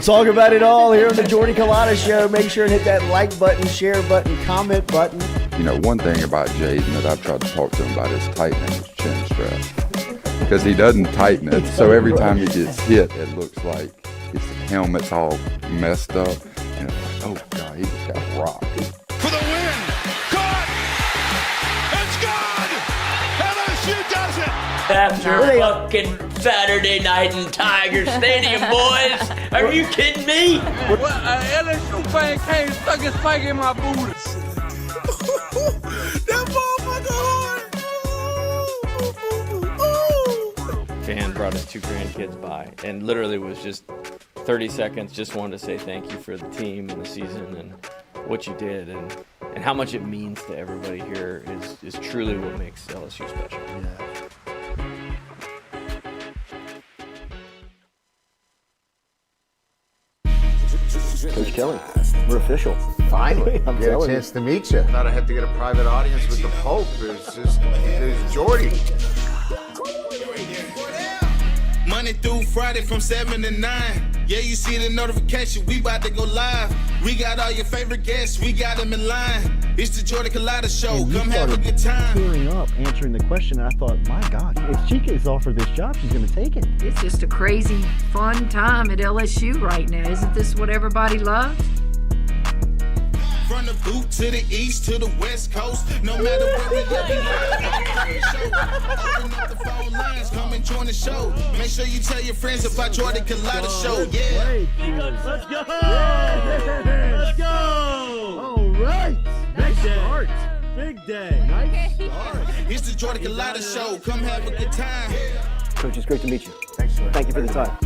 Talk about it all here on the Jordy Culotta Show. Make sure and hit that like button, share button, comment button. You know, one thing about Jaden that I've tried to talk to him about is tightening his chin strap. Because he doesn't tighten it, so every time he gets hit, it looks like his helmet's all messed up. And it's like, oh, God, he just got rocked. For the win! Caught! It's good! LSU does it! After fucking Saturday night in Tiger Stadium, boys. Are you kidding me? Well, LSU fan came stuck his spike in my booty. That motherfucker hard! Fan brought his 2 grandkids by and literally was just 30 seconds, just wanted to say thank you for the team and the season and what you did and how much it means to everybody here is truly what makes LSU special. Yeah. Coach Kelly, we're official. Finally, I'm get a telling chance to meet you. Thought I had to get a private audience with the Pope. It's Jordy. Monday through Friday from 7 to 9. Yeah, you see the notification. We about to go live. We got all your favorite guests. We got them in line. It's the Jordy Culotta Show. Come have a good time. Tearing up, answering the question. I thought, my God, if she gets offered this job, she's going to take it. It's just a crazy, fun time at LSU right now. Isn't this what everybody loves? From the boot to the east to the west coast. No matter where we at, open up the phone lines. Come and join the show. Make sure you tell your friends about Jordy Culotta Show. Yeah. Let's go! Let's go! All right. Big start. Big day. Nice start. It's the Jordy Culotta Show. Come have a good time. Coach, it's great to meet you. Thanks, sir. Thank you for the time.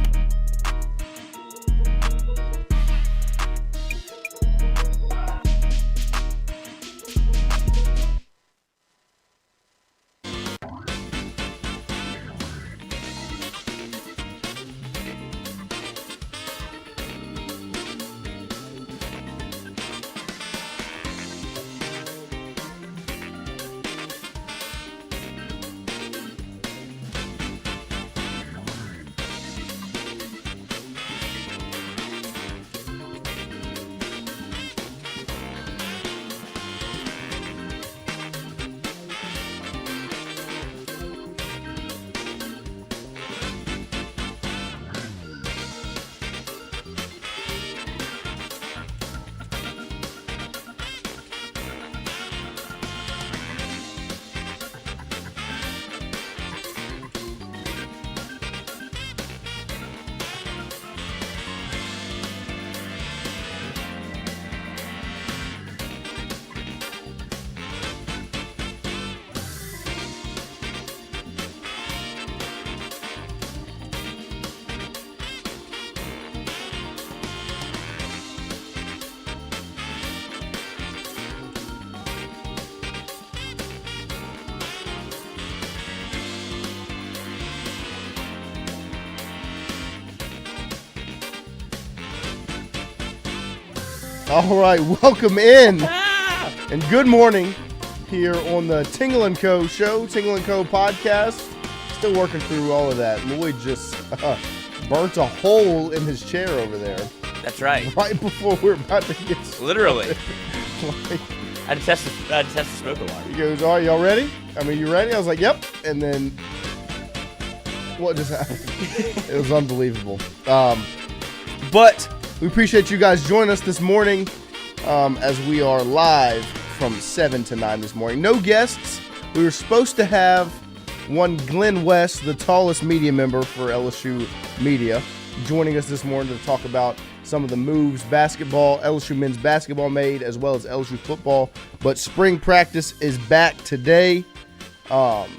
All right, welcome in and good morning here on the Tingle & Co. show, Tingle & Co. podcast. Still working through all of that. Lloyd just burnt a hole in his chair over there. That's right. Right before we're about to get started. Literally. Like, I had to test the smoke alarm. he goes, all right, y'all ready? I mean, you ready? I was like, yep. And then what just happened? It was unbelievable. But we appreciate you guys joining us this morning as we are live from 7 to 9 this morning. No guests. We were supposed to have one Glenn West, the tallest media member for LSU Media, joining us this morning to talk about some of the moves basketball, LSU men's basketball made, as well as LSU football. But spring practice is back today.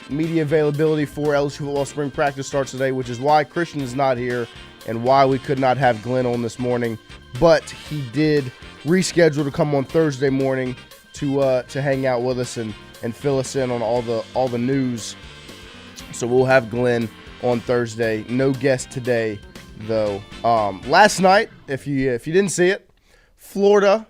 Media availability for LSU football spring practice starts today, which is why Christian is not here and why we could not have Glenn on this morning. But he did reschedule to come on Thursday morning to hang out with us and fill us in on all the news. So we'll have Glenn on Thursday. No guest today, though. Last night, if you didn't see it, Florida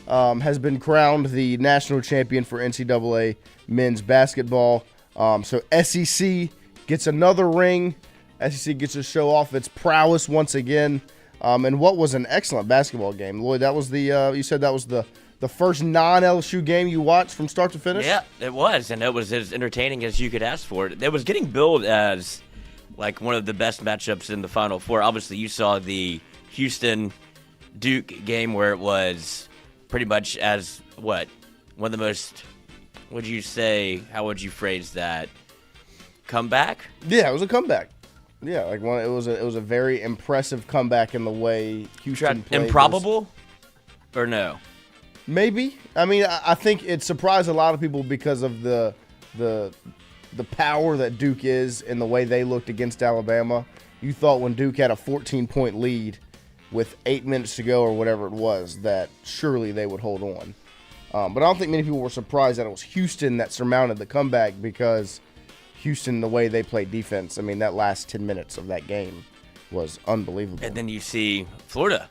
has been crowned the national champion for NCAA men's basketball. So SEC gets another ring. SEC gets to show off its prowess once again. And what was an excellent basketball game. Lloyd, that was you said that was the first non-LSU game you watched from start to finish? Yeah, it was, and it was as entertaining as you could ask for. It was getting billed as like one of the best matchups in the Final Four. Obviously, you saw the Houston-Duke game where it was pretty much as, one of the most, how would you phrase that, comeback? Yeah, it was a comeback. Yeah, it was a very impressive comeback in the way Houston played. Improbable, or no? Maybe. I mean, I think it surprised a lot of people because of the power that Duke is and the way they looked against Alabama. You thought when Duke had a 14-point lead with 8 minutes to go or whatever it was that surely they would hold on. But I don't think many people were surprised that it was Houston that surmounted the comeback because Houston, the way they played defense, I mean, that last 10 minutes of that game was unbelievable. And then you see Florida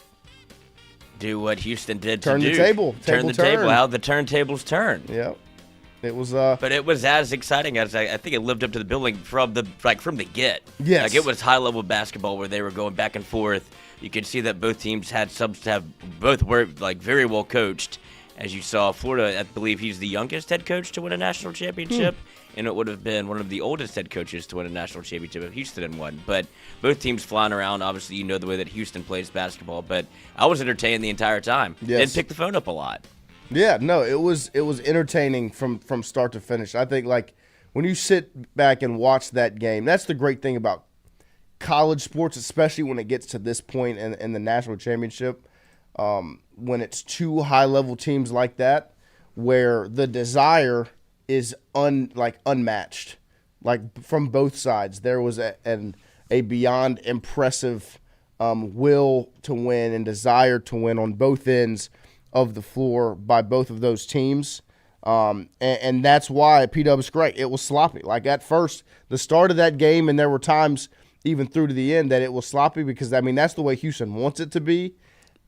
do what Houston did turn to Duke. The table. Turn the table. How the turntables turn. Yeah. It was but it was as exciting as I think it lived up to the billing from the get. Yes. Like it was high level basketball where they were going back and forth. You could see that both teams had subs to have both were like very well coached. As you saw, Florida, I believe he's the youngest head coach to win a national championship. And it would have been one of the oldest head coaches to win a national championship if Houston had won. But both teams flying around. Obviously, you know the way that Houston plays basketball. But I was entertained the entire time. Yes. Didn't pick the phone up a lot. Yeah, no, it was entertaining from start to finish. I think like when you sit back and watch that game, that's the great thing about college sports, especially when it gets to this point in the national championship, when it's two high-level teams like that, where the desire is unmatched, like from both sides. There was a beyond impressive will to win and desire to win on both ends of the floor by both of those teams. And that's why P-Dub's great. It was sloppy. Like at first, the start of that game, and there were times even through to the end that it was sloppy because, I mean, that's the way Houston wants it to be.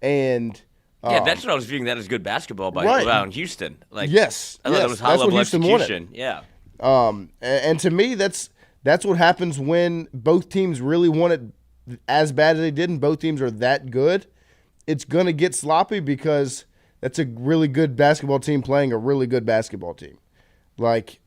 And yeah, that's what I was viewing that as good basketball by in Houston. Like, yes, I thought it was high level execution. Yeah. And to me, that's what happens when both teams really want it as bad as they did, and both teams are that good. It's gonna get sloppy because that's a really good basketball team playing a really good basketball team. Like,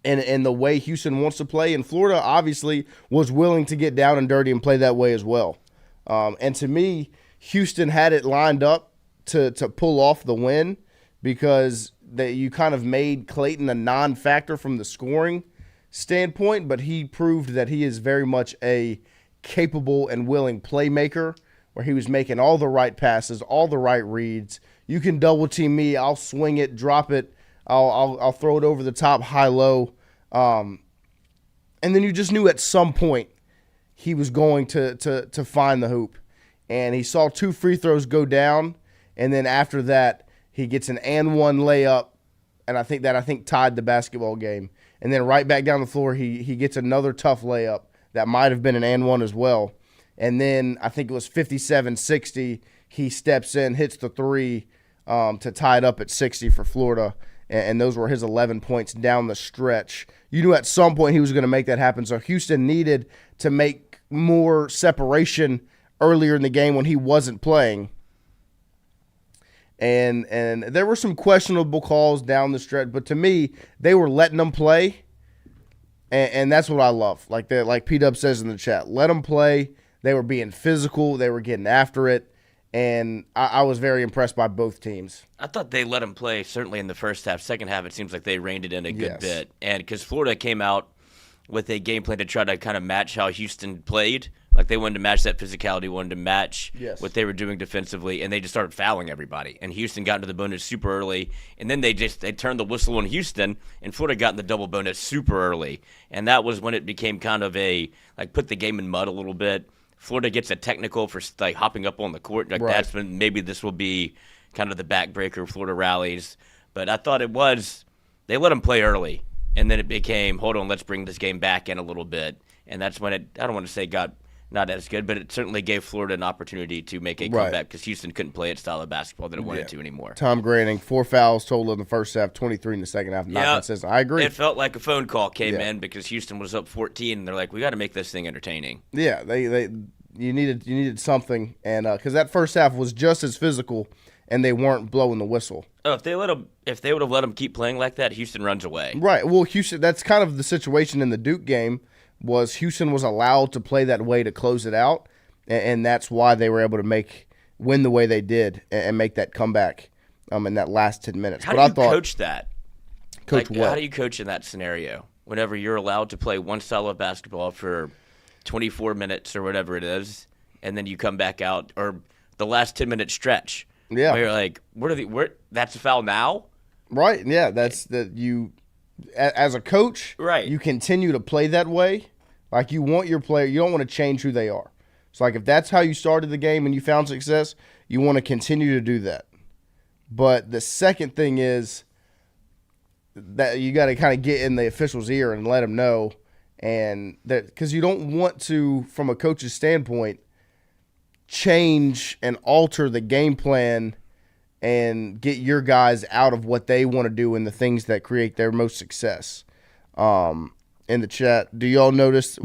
and the way Houston wants to play, and Florida obviously was willing to get down and dirty and play that way as well. And to me, Houston had it lined up to pull off the win because you kind of made Clayton a non-factor from the scoring standpoint, but he proved that he is very much a capable and willing playmaker where he was making all the right passes, all the right reads. You can double team me, I'll swing it, drop it, I'll throw it over the top, high-low. And then you just knew at some point he was going to find the hoop. And he saw 2 free throws go down, and then after that, he gets an and one layup, and I think tied the basketball game. And then right back down the floor, he gets another tough layup that might have been an and one as well. And then I think it was 57-60. He steps in, hits the three to tie it up at 60 for Florida, and those were his 11 points down the stretch. You knew at some point he was going to make that happen, so Houston needed to make more separation earlier in the game when he wasn't playing. And there were some questionable calls down the stretch, but to me, they were letting them play, and that's what I love. Like P-Dub says in the chat, let them play. They were being physical. They were getting after it, and I was very impressed by both teams. I thought they let them play certainly in the first half. Second half, it seems like they reined it in a good bit. And because Florida came out with a game plan to try to kind of match how Houston played. Like they wanted to match that physicality, wanted to match what they were doing defensively, and they just started fouling everybody. And Houston got into the bonus super early, and then they turned the whistle on Houston, and Florida got in the double bonus super early. And that was when it became kind of put the game in mud a little bit. Florida gets a technical for hopping up on the court. That's when maybe this will be kind of the backbreaker. Florida rallies. But I thought they let them play early, and then it became, hold on, let's bring this game back in a little bit. And that's when I don't want to say got not as good, but it certainly gave Florida an opportunity to make a comeback because Houston couldn't play its style of basketball that it wanted to anymore. Tom Granning, 4 fouls total in the first half, 23 in the second half. Not consistent. I agree. It felt like a phone call came in because Houston was up 14, and they're like, we got to make this thing entertaining. Yeah, you needed something, and because that first half was just as physical, and they weren't blowing the whistle. Oh, if they would have let them keep playing like that, Houston runs away. Right. Well, Houston. That's kind of the situation in the Duke game. Was Houston was allowed to play that way to close it out, and that's why they were able to win the way they did and make that comeback in that last 10 minutes. How do you coach that? Coach what? How do you coach in that scenario? Whenever you're allowed to play one style of basketball for 24 minutes or whatever it is, and then you come back out, or the last 10-minute stretch. Yeah. Where you're like, that's a foul now? Right. Yeah. As a coach, right, you continue to play that way. Like you want your player, you don't want to change who they are. So like if that's how you started the game and you found success, you want to continue to do that. But the second thing is that you got to kind of get in the official's ear and let them know, and that because you don't want to, from a coach's standpoint, change and alter the game plan and get your guys out of what they want to do and the things that create their most success. In the chat, do y'all notice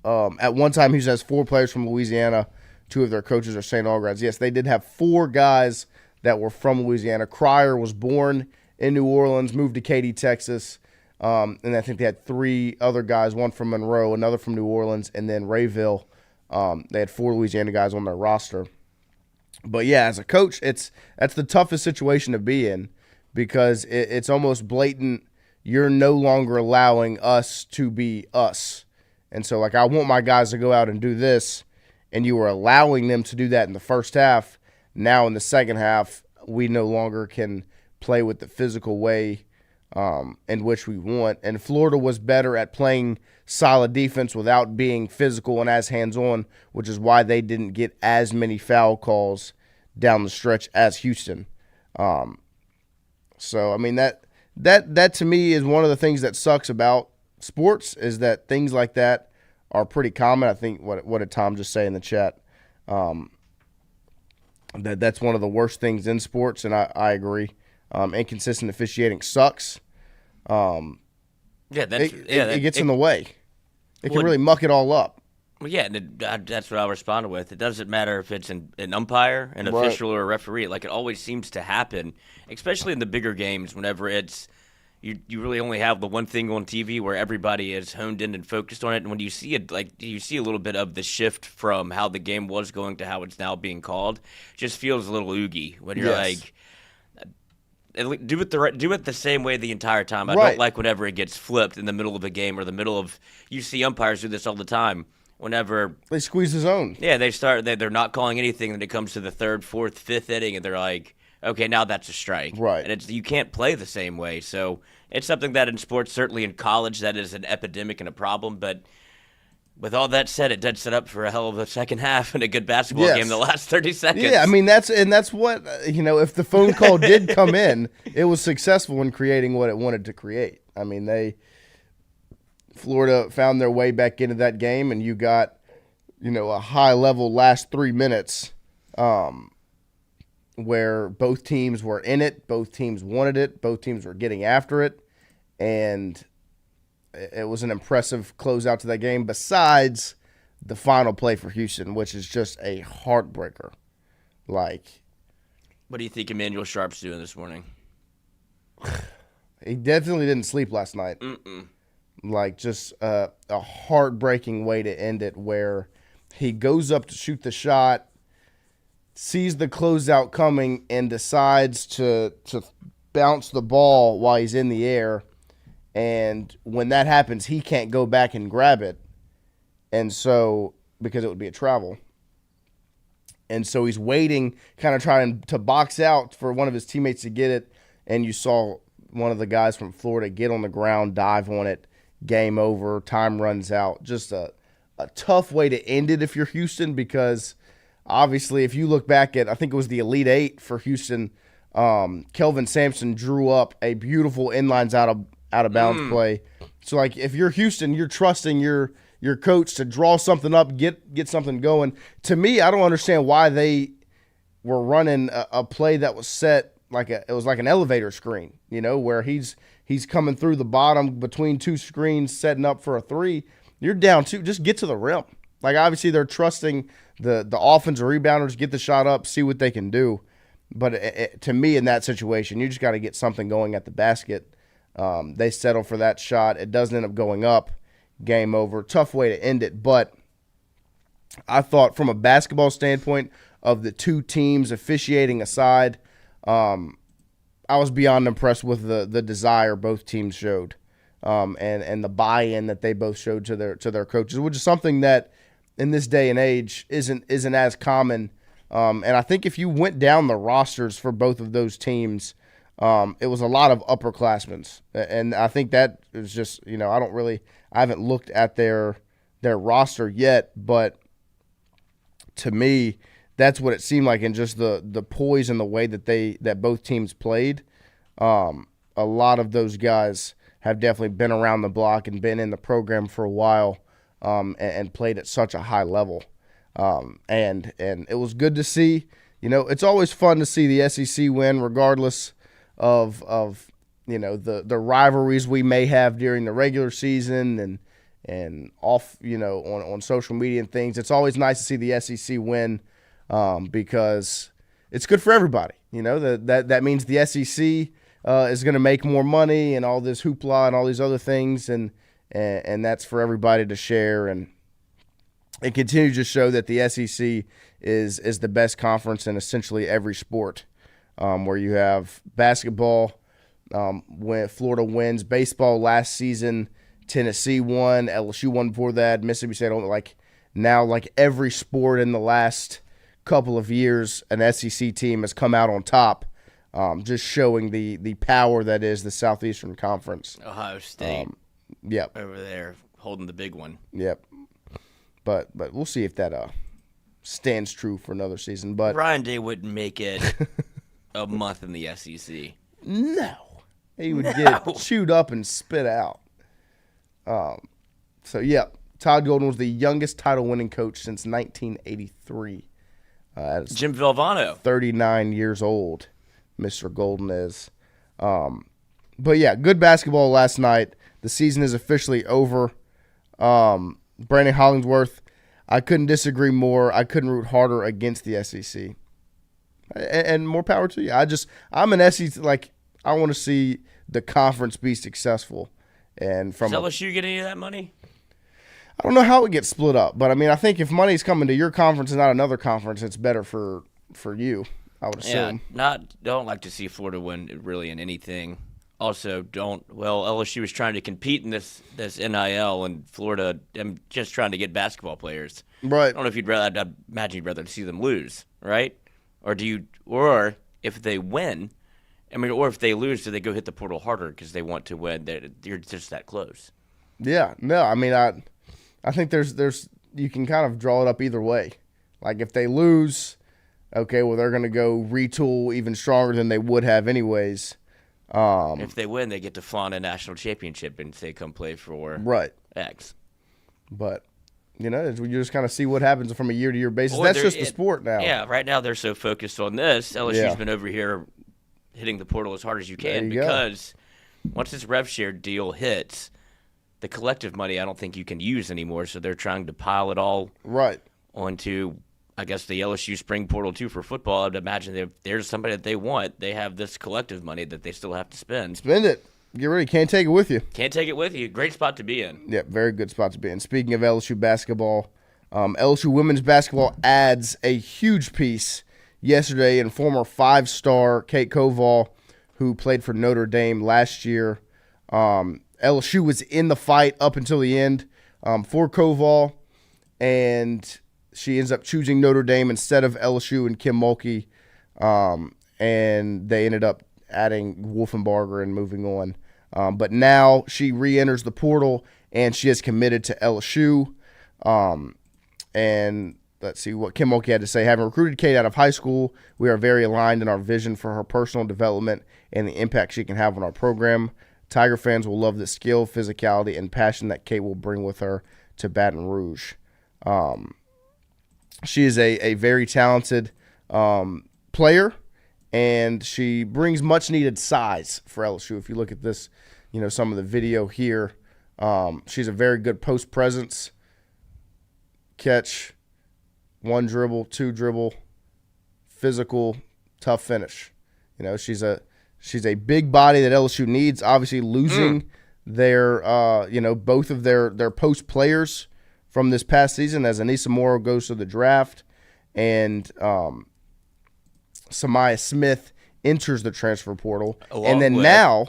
at one time Houston has 4 players from Louisiana, 2 of their coaches are St. Aug grads. Yes, they did have 4 guys that were from Louisiana. Cryer was born in New Orleans, moved to Katy, Texas, and I think they had 3 other guys, one from Monroe, another from New Orleans, and then Rayville. They had 4 Louisiana guys on their roster. But, yeah, as a coach, that's the toughest situation to be in because it's almost blatant. You're no longer allowing us to be us. And so, like, I want my guys to go out and do this, and you were allowing them to do that in the first half. Now in the second half, we no longer can play with the physical way in which we want. And Florida was better at playing solid defense without being physical and as hands-on, which is why they didn't get as many foul calls down the stretch as Houston. So, I mean, that to me is one of the things that sucks about sports is that things like that are pretty common. I think what did Tom just say in the chat? That's one of the worst things in sports, and I agree. Inconsistent officiating sucks. It gets in the way. It can really muck it all up. Well, yeah, that's what I'll respond with. It doesn't matter if it's an umpire, an official, or a referee. Like, it always seems to happen, especially in the bigger games whenever it's you really only have the one thing on TV where everybody is honed in and focused on it. And when you see it, like you see a little bit of the shift from how the game was going to how it's now being called, it just feels a little oogie when you're like, do it the same way the entire time. I don't like whenever it gets flipped in the middle of a game or the middle of. You see umpires do this all the time. Whenever they squeeze the zone, they're not calling anything when it comes to the 3rd, 4th, 5th inning, and they're like, okay, now that's a strike. Right. And you can't play the same way. So it's something that in sports, certainly in college, that is an epidemic and a problem. But with all that said, it did set up for a hell of a second half and a good basketball game the last 30 seconds. Yeah, I mean, that's what, if the phone call did come in, it was successful in creating what it wanted to create. I mean, Florida found their way back into that game, and you got, a high-level last 3 minutes where both teams were in it, both teams wanted it, both teams were getting after it, and it was an impressive closeout to that game besides the final play for Houston, which is just a heartbreaker. What do you think Emmanuel Sharp's doing this morning? He definitely didn't sleep last night. Just a heartbreaking way to end it where he goes up to shoot the shot, sees the closeout coming, and decides to bounce the ball while he's in the air. And when that happens, he can't go back and grab it. And so, because it would be a travel. And so he's waiting, kind of trying to box out for one of his teammates to get it. And you saw one of the guys from Florida get on the ground, dive on it. Game over, time runs out. Just a tough way to end it if you're Houston, because obviously if you look back at, I think it was the Elite Eight for Houston, Kelvin Sampson drew up a beautiful inlines out of bounds play. So if you're Houston, you're trusting your your coach to draw something up, get something going. To me, I don't understand why they were running a play that was set it was like an elevator screen, where he's coming through the bottom between two screens, setting up for a three. You're down two, just get to the rim. Like, obviously they're trusting the offensive rebounders, get the shot up, see what they can do. But to me, in that situation, you just got to get something going at the basket. They settle for that shot. It doesn't end up going up. Game over. Tough way to end it. But I thought, from a basketball standpoint, of the two teams officiating aside, I was beyond impressed with the desire both teams showed, and the buy-in that they both showed to their coaches, which is something that in this day and age isn't as common. And I think if you went down the rosters for both of those teams, it was a lot of upperclassmen. And I think that is just, I haven't looked at their roster yet, but to me, that's what it seemed like in just the poise and the way that both teams played. A lot of those guys have definitely been around the block and been in the program for a while, and played at such a high level. And it was good to see. It's always fun to see the SEC win, regardless of the rivalries we may have during the regular season and off on social media and things. It's always nice to see the SEC win, because it's good for everybody. That means the SEC is going to make more money and all this hoopla and all these other things, and that's for everybody to share. And it continues to show that the SEC is the best conference in essentially every sport, where you have basketball, when Florida wins, baseball last season, Tennessee won, LSU won before that, Mississippi State, now every sport in the last couple of years, an SEC team has come out on top, just showing the power that is the Southeastern Conference. Ohio State, yep, over there holding the big one. Yep. But we'll see if that stands true for another season. But Ryan Day wouldn't make it a month in the SEC. No, he would get chewed up and spit out. So yeah, Todd Golden was the youngest title-winning coach since 1983. Jim Valvano, 39 years old, Mr. Golden is. But yeah, good basketball last night. The season is officially over. Brandon Hollingsworth, I couldn't disagree more. I couldn't root harder against the SEC. And more power to you. I'm an SEC, I want to see the conference be successful. And from does LSU get any of that money? I don't know how it gets split up, but I think if money's coming to your conference and not another conference, it's better for you, I would assume. Yeah, don't like to see Florida win really in anything. Also, LSU is trying to compete in this NIL, and Florida just trying to get basketball players. Right. I don't know if I'd imagine you'd rather see them lose, right? Or if they win, or if they lose, do they go hit the portal harder because they want to win? You're just that close. Yeah, no, I think there's you can kind of draw it up either way. If they lose, okay, well, they're going to go retool even stronger than they would have anyways. If they win, they get to flaunt a national championship and say, come play for X. But, you just kind of see what happens from a year-to-year basis. That's just the sport now. Yeah, right now they're so focused on this. LSU's been over here hitting the portal as hard as you can because once this rev share deal hits, the collective money I don't think you can use anymore, so they're trying to pile it all onto, I guess, the LSU spring portal too for football. I'd imagine if there's somebody that they want, they have this collective money that they still have to spend. Spend it. Get ready. Can't take it with you. Can't take it with you. Great spot to be in. Yeah, very good spot to be in. Speaking of LSU basketball, LSU women's basketball adds a huge piece yesterday in former five-star Kate Koval, who played for Notre Dame last year. LSU was in the fight up until the end for Koval, and she ends up choosing Notre Dame instead of LSU and Kim Mulkey, and they ended up adding Wolfenbarger and moving on. But now she re-enters the portal, and she is committed to LSU. And let's see what Kim Mulkey had to say. Having recruited Kate out of high school, we are very aligned in our vision for her personal development and the impact she can have on our program. Tiger fans will love the skill, physicality, and passion that Kate will bring with her to Baton Rouge. She is a very talented player, and she brings much-needed size for LSU. If you look at this, some of the video here, she's a very good post presence, catch, 1 dribble, 2 dribble, physical, tough finish. She's a big body that LSU needs. Obviously, losing their both of their post players from this past season, as Anissa Morrow goes to the draft, and Samaya Smith enters the transfer portal. And then now,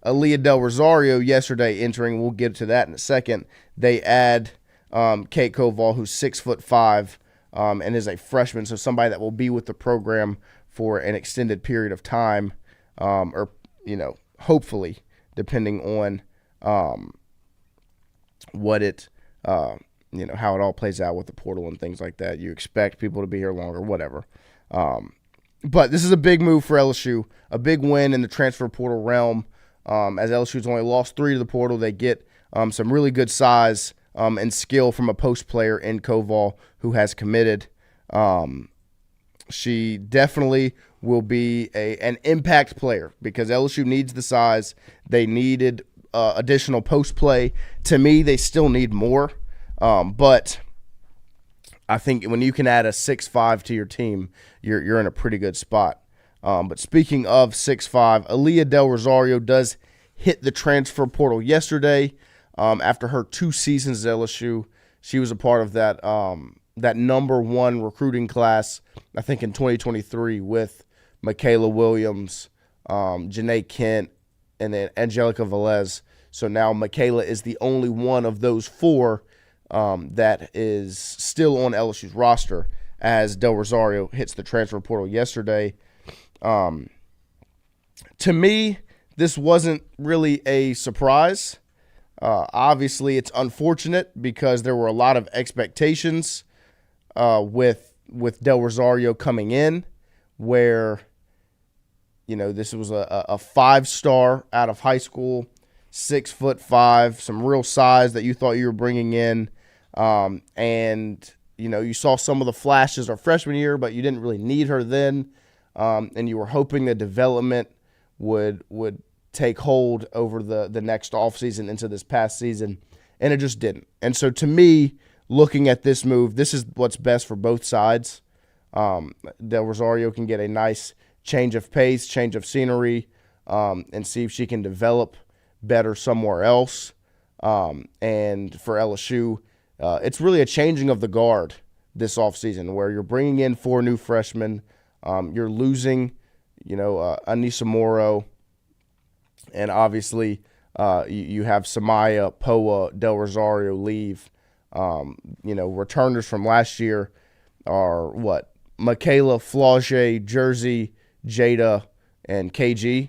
Aaliyah Del Rosario yesterday entering. We'll get to that in a second. They add Kate Koval, who's 6'5", and is a freshman, so somebody that will be with the program for an extended period of time, or hopefully, depending on what it how it all plays out with the portal and things like that. You expect people to be here longer, whatever. But this is a big move for LSU, a big win in the transfer portal realm. As LSU's only lost 3 to the portal, they get some really good size and skill from a post player in Koval who has committed. She definitely will be an impact player because LSU needs the size. They needed additional post play. To me, they still need more. But I think when you can add a 6'5" to your team, you're in a pretty good spot. But speaking of 6'5", Aaliyah Del Rosario does hit the transfer portal yesterday. After her 2 seasons at LSU, she was a part of that number 1 recruiting class, I think in 2023, with Michaela Williams, Janae Kent, and then Angelica Velez. So now Michaela is the only one of those 4 that is still on LSU's roster as Del Rosario hits the transfer portal yesterday. To me, this wasn't really a surprise. Obviously, it's unfortunate because there were a lot of expectations with Del Rosario coming in, where this was a 5-star out of high school, 6'5", some real size that you thought you were bringing in, and you saw some of the flashes her freshman year, but you didn't really need her then, and you were hoping the development would take hold over the next offseason into this past season, and it just didn't. And so to me, looking at this move, this is what's best for both sides. Del Rosario can get a nice change of pace, change of scenery, and see if she can develop better somewhere else. And for LSU, it's really a changing of the guard this offseason where you're bringing in 4 new freshmen. You're losing, Anissa Morrow, and obviously you have Samaya, Poa, Del Rosario leave. Returners from last year are Michaela, Flauget, Jersey, Jada, and KG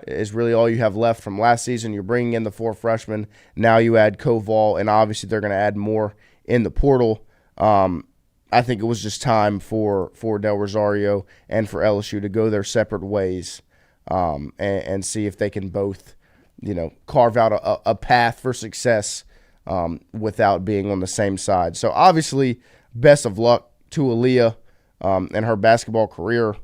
is really all you have left from last season. You're bringing in the 4 freshmen. Now you add Koval, and obviously they're going to add more in the portal. I think it was just time for Del Rosario and for LSU to go their separate ways and see if they can both, carve out a path for success without being on the same side. So obviously, best of luck to Aaliyah in her basketball career,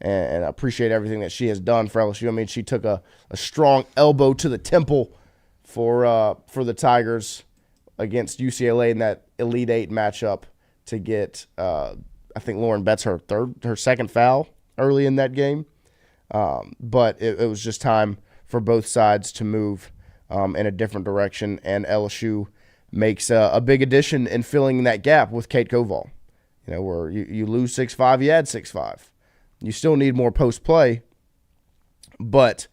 and I appreciate everything that she has done for LSU. I mean, she took a strong elbow to the temple for the Tigers against UCLA in that Elite 8 matchup to get, I think Lauren Betts her second foul early in that game. But it was just time for both sides to move in a different direction, and LSU makes a big addition in filling that gap with Kate Koval. Where you lose 6'5", you add 6'5". You still need more post play, but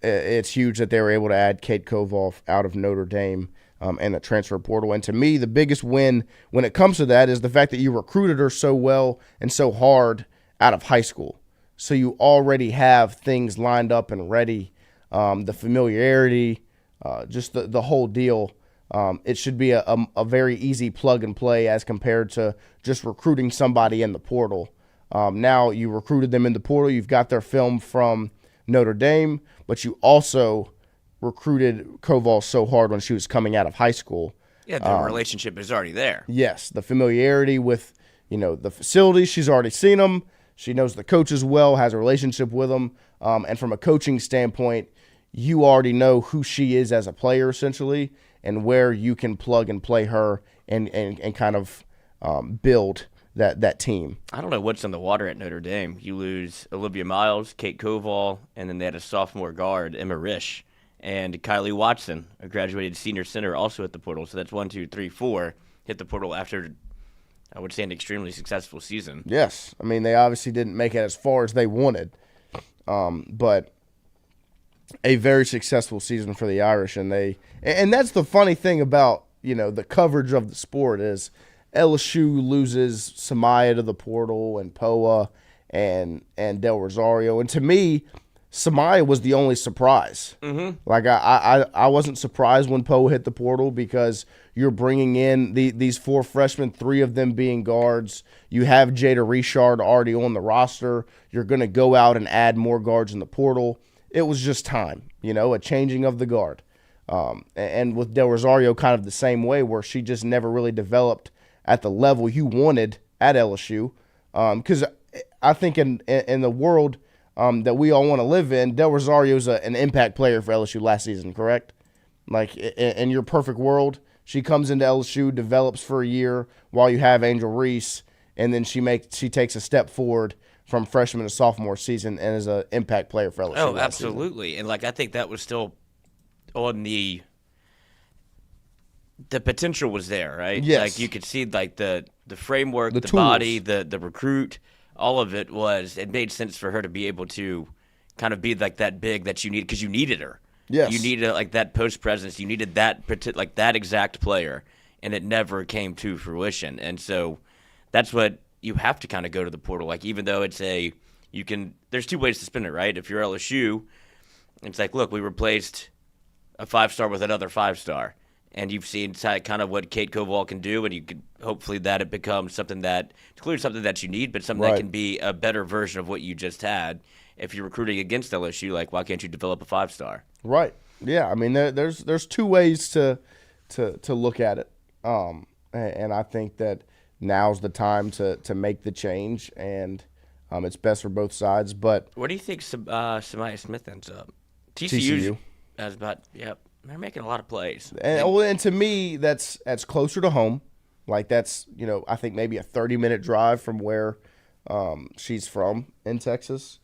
it's huge that they were able to add Kate Koval out of Notre Dame and the transfer portal. And to me, the biggest win when it comes to that is the fact that you recruited her so well and so hard out of high school. So you already have things lined up and ready, the familiarity, just the whole deal. It should be a very easy plug and play as compared to just recruiting somebody in the portal. Now you recruited them in the portal. You've got their film from Notre Dame, but you also recruited Koval so hard when she was coming out of high school Yeah, the relationship is already there. Yes, the familiarity with, the facilities. She's already seen them. She knows the coaches well, has a relationship with them. And from a coaching standpoint, you already know who she is as a player, essentially, and where you can plug and play her and kind of build that team. I don't know what's in the water at Notre Dame. You lose Olivia Miles, Kate Koval, and then they had a sophomore guard, Emma Risch, and Kylie Watson, a graduated senior center, also hit the portal. So that's 1, 2, 3, 4 hit the portal after, I would say, an extremely successful season. Yes. I mean, they obviously didn't make it as far as they wanted, but a very successful season for the Irish. And that's the funny thing about, the coverage of the sport is LSU loses Samaya to the portal and Poa and Del Rosario. And to me, Samaya was the only surprise. Mm-hmm. Like, I wasn't surprised when Poa hit the portal because you're bringing in these 4 freshmen, 3 of them being guards. You have Jada Richard already on the roster. You're going to go out and add more guards in the portal. It was just time, a changing of the guard. And with Del Rosario kind of the same way, where she just never really developed at the level you wanted at LSU. Because I think in the world that we all want to live in, Del Rosario's an impact player for LSU last season, correct? Like, in your perfect world, she comes into LSU, develops for a year while you have Angel Reese, and then she takes a step forward from freshman to sophomore season and is an impact player for LSU. Oh, absolutely. And, I think that was still on the potential was there, right? Yes. Like, you could see, the framework, the tools. body, the recruit, all of it made sense for her to be able to kind of be, that big that you need, because you needed her. Yes. You needed, that post presence. You needed that, that exact player, and it never came to fruition. And so that's what you have to kind of go to the portal. Even though it's there's 2 ways to spin it, right? If you're LSU, it's look, we replaced a 5-star with another 5-star. And you've seen kind of what Kate Koval can do, and you could hopefully that it becomes something that includes something that you need, but something that can be a better version of what you just had. If you're recruiting against LSU, why can't you develop a 5-star? Right. Yeah. I mean, there's 2 ways to look at it, and I think that now's the time to make the change, and it's best for both sides. But where do you think Samaya Smith ends up? TCU. As about they're making a lot of plays. And to me, that's closer to home. That's, I think maybe a 30-minute drive from where she's from in Texas.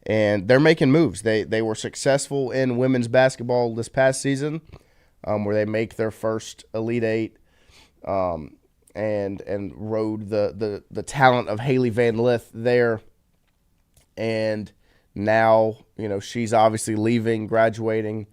And they're making moves. They were successful in women's basketball this past season, where they make their first Elite Eight and rode the talent of Haley Van Lith there. And now, she's obviously leaving, graduating.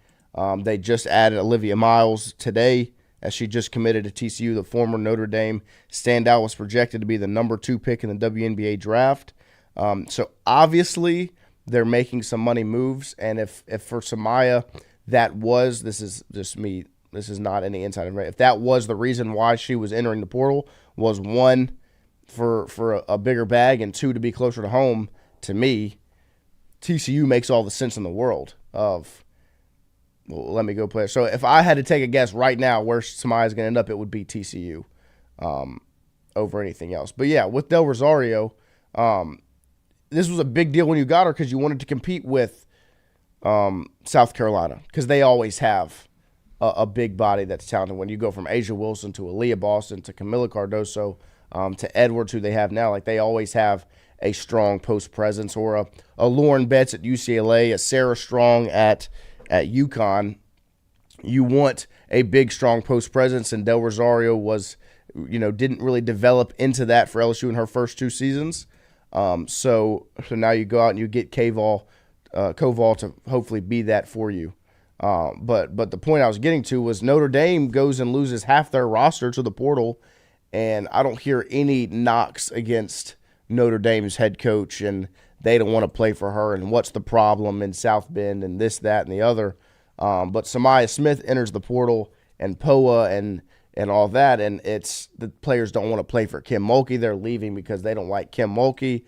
They just added Olivia Miles today, as she just committed to TCU. The former Notre Dame standout was projected to be the number 2 pick in the WNBA draft. So obviously they're making some money moves, and if for Samaya this is just me, this is not any inside information. If that was the reason why she was entering the portal, was 1 for a bigger bag and 2 to be closer to home, to me, TCU makes all the sense in the world of, well, let me go play. So if I had to take a guess right now where Samaya's going to end up, it would be TCU over anything else. But, yeah, with Del Rosario, this was a big deal when you got her because you wanted to compete with South Carolina, because they always have a big body that's talented. When you go from Asia Wilson to Aaliyah Boston to Camila Cardoso to Edwards, who they have now, they always have a strong post presence, or a Lauren Betts at UCLA, a Sarah Strong at UConn. You want a big, strong post presence, and Del Rosario was, didn't really develop into that for LSU in her first 2 seasons. So now you go out and you get Koval to hopefully be that for you. But the point I was getting to was Notre Dame goes and loses half their roster to the portal, and I don't hear any knocks against Notre Dame's head coach, and they don't want to play for her, and what's the problem in South Bend, and this, that, and the other. But Samaya Smith enters the portal, and Poa and all that, and it's the players don't want to play for Kim Mulkey. They're leaving because they don't like Kim Mulkey.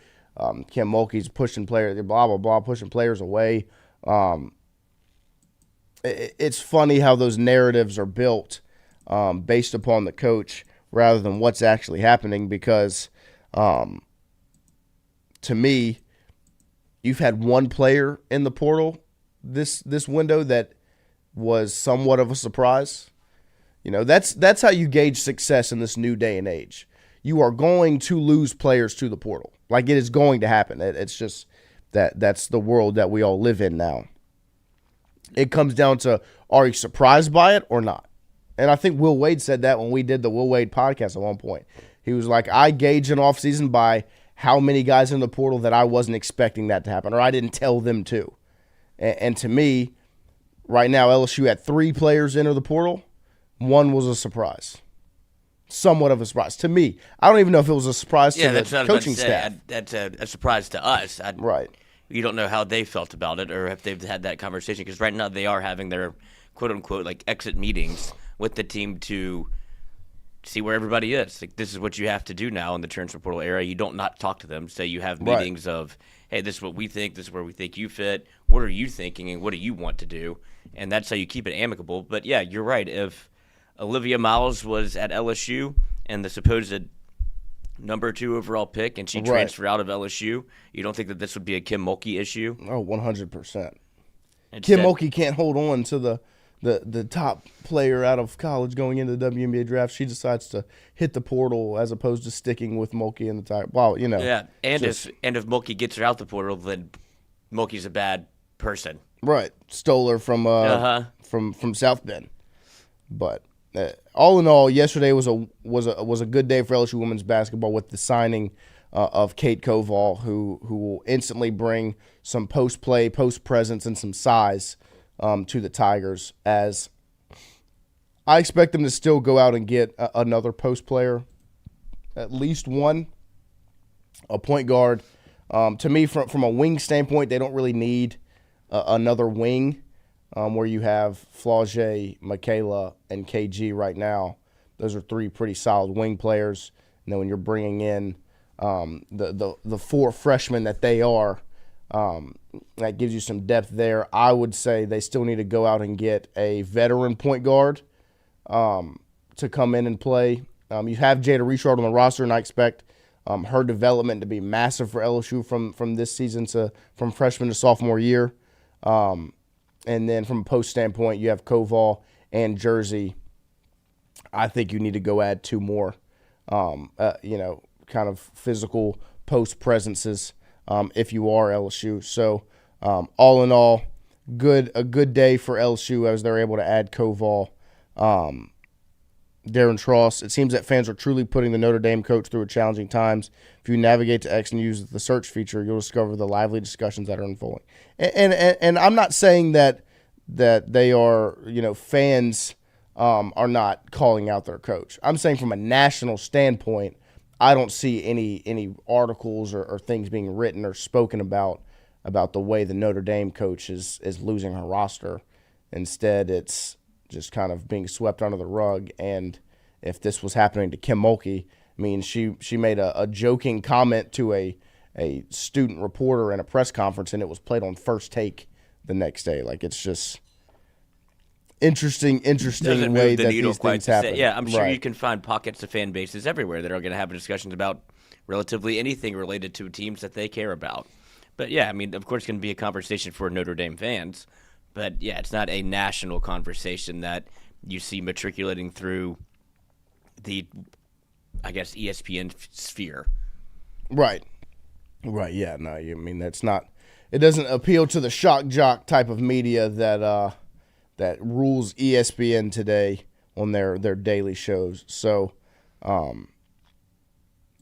Kim Mulkey's pushing players, blah, blah, blah, pushing players away. It's funny how those narratives are built based upon the coach rather than what's actually happening because to me, you've had one player in the portal this window that was somewhat of a surprise. You know, that's how you gauge success in this new day and age. You are going to lose players to the portal. Like, it is going to happen. It's just that's the world that we all live in now. It comes down to, are you surprised by it or not? And I think Will Wade said that when we did the Will Wade podcast at one point. He was like, I gauge an offseason by how many guys in the portal that I wasn't expecting that to happen, or I didn't tell them to. And to me, right now, LSU had 3 players enter the portal. One was a surprise. Somewhat of a surprise. To me, I don't even know if it was a surprise to the coaching staff. That's a surprise to us. Right. You don't know how they felt about it or if they've had that conversation because right now they are having their quote-unquote like exit meetings with the team to see where everybody is. Like, this is what you have to do now in the transfer portal era. You don't not talk to them. So you have meetings of, hey, this is what we think. This is where we think you fit. What are you thinking and what do you want to do? And that's how you keep it amicable. But, yeah, you're right. If Olivia Miles was at LSU and the supposed number 2 overall pick and she transferred out of LSU, you don't think that this would be a Kim Mulkey issue? Oh, 100%. Kim Mulkey can't hold on to the top player out of college going into the WNBA draft. She decides to hit the portal as opposed to sticking with Mulkey in the time. Well, you know. Yeah, and if Mulkey gets her out the portal, then Mulkey's a bad person. Right. Stole her from South Bend. But all in all, yesterday was a good day for LSU women's basketball with the signing of Kate Koval, who will instantly bring some post-play, post-presence, and some size to the Tigers, as I expect them to still go out and get another post player, at least one, a point guard. To me, from a wing standpoint, they don't really need another wing where you have Flau'jae, Michaela, and KG right now. Those are 3 pretty solid wing players. And then when you're bringing in the 4 freshmen that they are, that gives you some depth there. I would say they still need to go out and get a veteran point guard to come in and play. You have Jada Richard on the roster, and I expect her development to be massive for LSU from this season from freshman to sophomore year. And then from a post standpoint, you have Koval and Jersey. I think you need to go add 2 more, kind of physical post presences. If you are LSU. So all in all, a good day for LSU as they're able to add Koval. Darren Tross. It seems that fans are truly putting the Notre Dame coach through challenging times. If you navigate to X and use the search feature, you'll discover the lively discussions that are unfolding. And I'm not saying that they are, fans are not calling out their coach. I'm saying from a national standpoint, I don't see any articles or things being written or spoken about the way the Notre Dame coach is losing her roster. Instead, it's just kind of being swept under the rug. And if this was happening to Kim Mulkey, I mean, she made a joking comment to a student reporter in a press conference, and it was played on First Take the next day. Like, it's just interesting way that these things happen. Yeah, I'm sure you can find pockets of fan bases everywhere that are going to have discussions about relatively anything related to teams that they care about. But, yeah, I mean, of course, it's going to be a conversation for Notre Dame fans. But, yeah, it's not a national conversation that you see matriculating through the, I guess, ESPN sphere. Right, yeah. No, I mean, that's not – it doesn't appeal to the shock jock type of media that rules ESPN today on their daily shows. So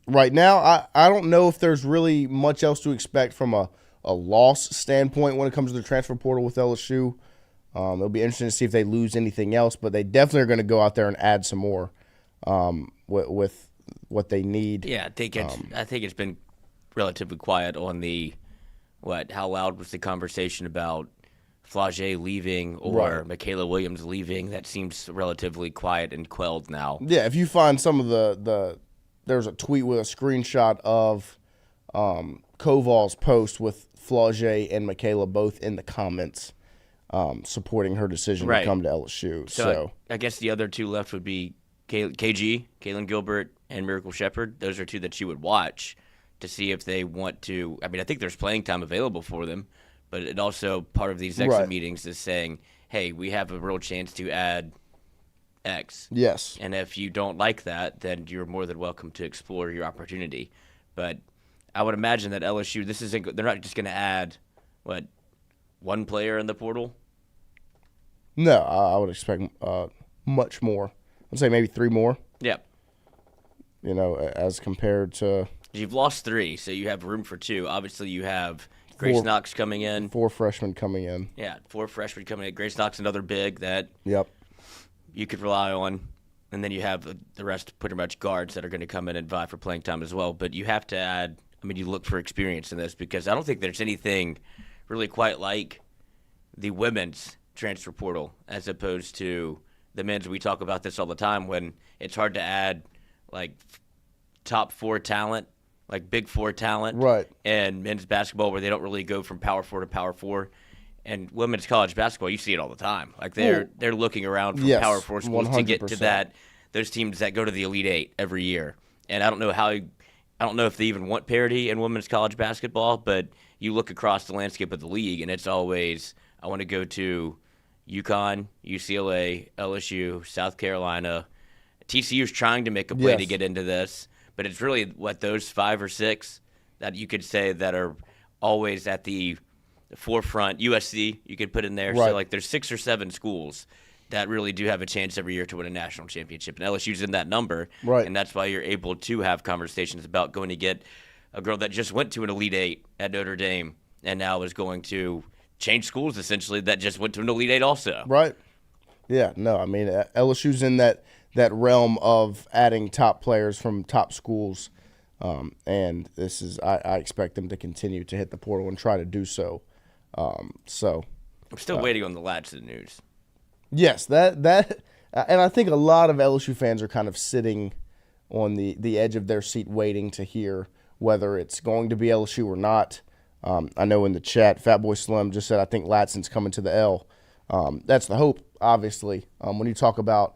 right now, I don't know if there's really much else to expect from a loss standpoint when it comes to the transfer portal with LSU. It'll be interesting to see if they lose anything else, but they definitely are going to go out there and add some more with what they need. Yeah, I think it's been relatively quiet on the how loud was the conversation about Flau'jae leaving or Michaela Williams leaving? That seems relatively quiet and quelled now. Yeah, if you find some of there's a tweet with a screenshot of Koval's post with Flau'jae and Michaela both in the comments. supporting her decision to come to LSU. So I guess the other two left would be KG, Kaylin Gilbert, and Miracle Shepherd. Those are two that you would watch to see if they want to. I mean, I think there's playing time available for them, but it also part of these exit meetings is saying, hey, we have a real chance to add X. Yes. And if you don't like that, then you're more than welcome to explore your opportunity. But I would imagine that LSU, they're not just going to add, one player in the portal? No, I would expect much more. I'd say maybe 3 more. Yep. As compared to. You've lost 3, so you have room for 2. Obviously, you have Grace Knox coming in. 4 freshmen coming in. Yeah, 4 freshmen coming in. Grace Knox, another big that you could rely on. And then you have the rest pretty much guards that are going to come in and vie for playing time as well. But you have to add, you look for experience in this because I don't think there's anything really quite like the women's transfer portal as opposed to the men's. We talk about this all the time when it's hard to add top 4 talent, big 4 talent, right? And men's basketball where they don't really go from power 4 to power 4. And women's college basketball, you see it all the time. They're looking around for power 4 schools 100%. To get to those teams that go to the Elite 8 every year. And I don't know if they even want parity in women's college basketball, but you look across the landscape of the league, and it's always, I want to go to UConn, UCLA, LSU, South Carolina. TCU's trying to make a play to get into this, but it's really those 5 or 6 that you could say that are always at the forefront. USC, you could put in there. Right. So, there's 6 or 7 schools that really do have a chance every year to win a national championship. And LSU's in that number. Right. And that's why you're able to have conversations about going to get a girl that just went to an Elite 8 at Notre Dame and now is going to change schools, essentially, that just went to an Elite 8 also. Right. Yeah, no, LSU's in that realm of adding top players from top schools. And this is, I expect them to continue to hit the portal and try to do so. I'm still waiting on the Latson news. Yes, that and I think a lot of LSU fans are kind of sitting on the edge of their seat waiting to hear whether it's going to be LSU or not. I know in the chat, Fatboy Slim just said, I think Latson's coming to the L. That's the hope, obviously. When you talk about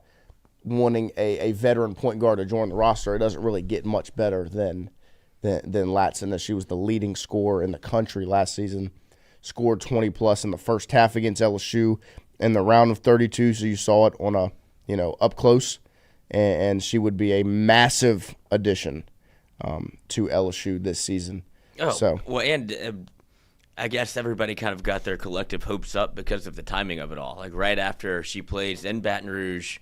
wanting a veteran point guard to join the roster, it doesn't really get much better than Latson, as she was the leading scorer in the country last season. Scored 20-plus in the first half against LSU in the round of 32, so you saw it on up close, and she would be a massive addition to LSU this season. I guess everybody kind of got their collective hopes up because of the timing of it all. Right after she plays in Baton Rouge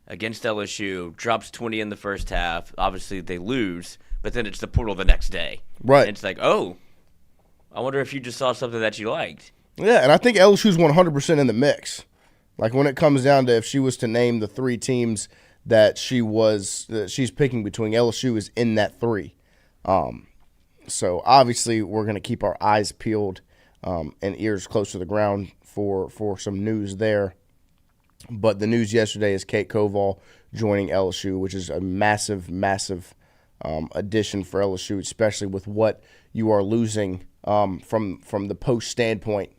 against LSU, drops 20 in the first half. Obviously, they lose, but then it's the portal the next day. Right. And it's I wonder if you just saw something that you liked. Yeah, and I think LSU's 100% in the mix. When it comes down to if she was to name the 3 teams that she's picking between, LSU is in that 3. So obviously we're going to keep our eyes peeled and ears close to the ground for some news there. But the news yesterday is Kate Koval joining LSU, which is a massive, massive addition for LSU, especially with what you are losing from the post standpoint.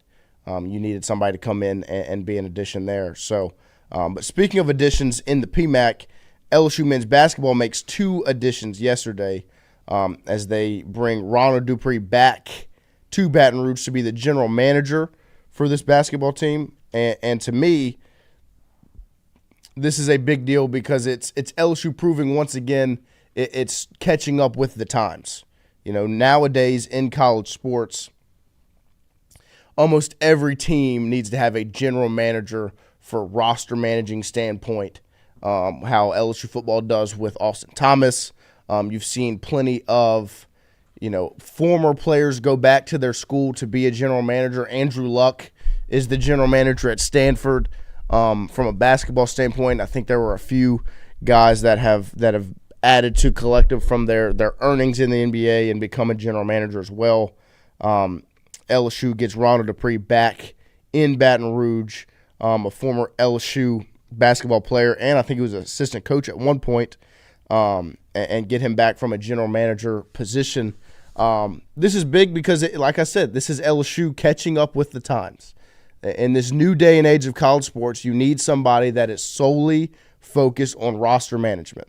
You needed somebody to come in and be an addition there. So, but speaking of additions in the PMAC, LSU men's basketball makes 2 additions yesterday as they bring Ronald Dupree back to Baton Rouge to be the general manager for this basketball team. And to me, this is a big deal because it's LSU proving once again it's catching up with the times. Nowadays in college sports, almost every team needs to have a general manager for roster managing standpoint, how LSU football does with Austin Thomas. You've seen plenty of, former players go back to their school to be a general manager. Andrew Luck is the general manager at Stanford. From a basketball standpoint, I think there were a few guys that have added to collective from their earnings in the NBA and become a general manager as well. LSU gets Ronald Dupree back in Baton Rouge, a former LSU basketball player, and I think he was an assistant coach at one point, and get him back from a general manager position. This is big because, like I said, this is LSU catching up with the times. In this new day and age of college sports, you need somebody that is solely focused on roster management.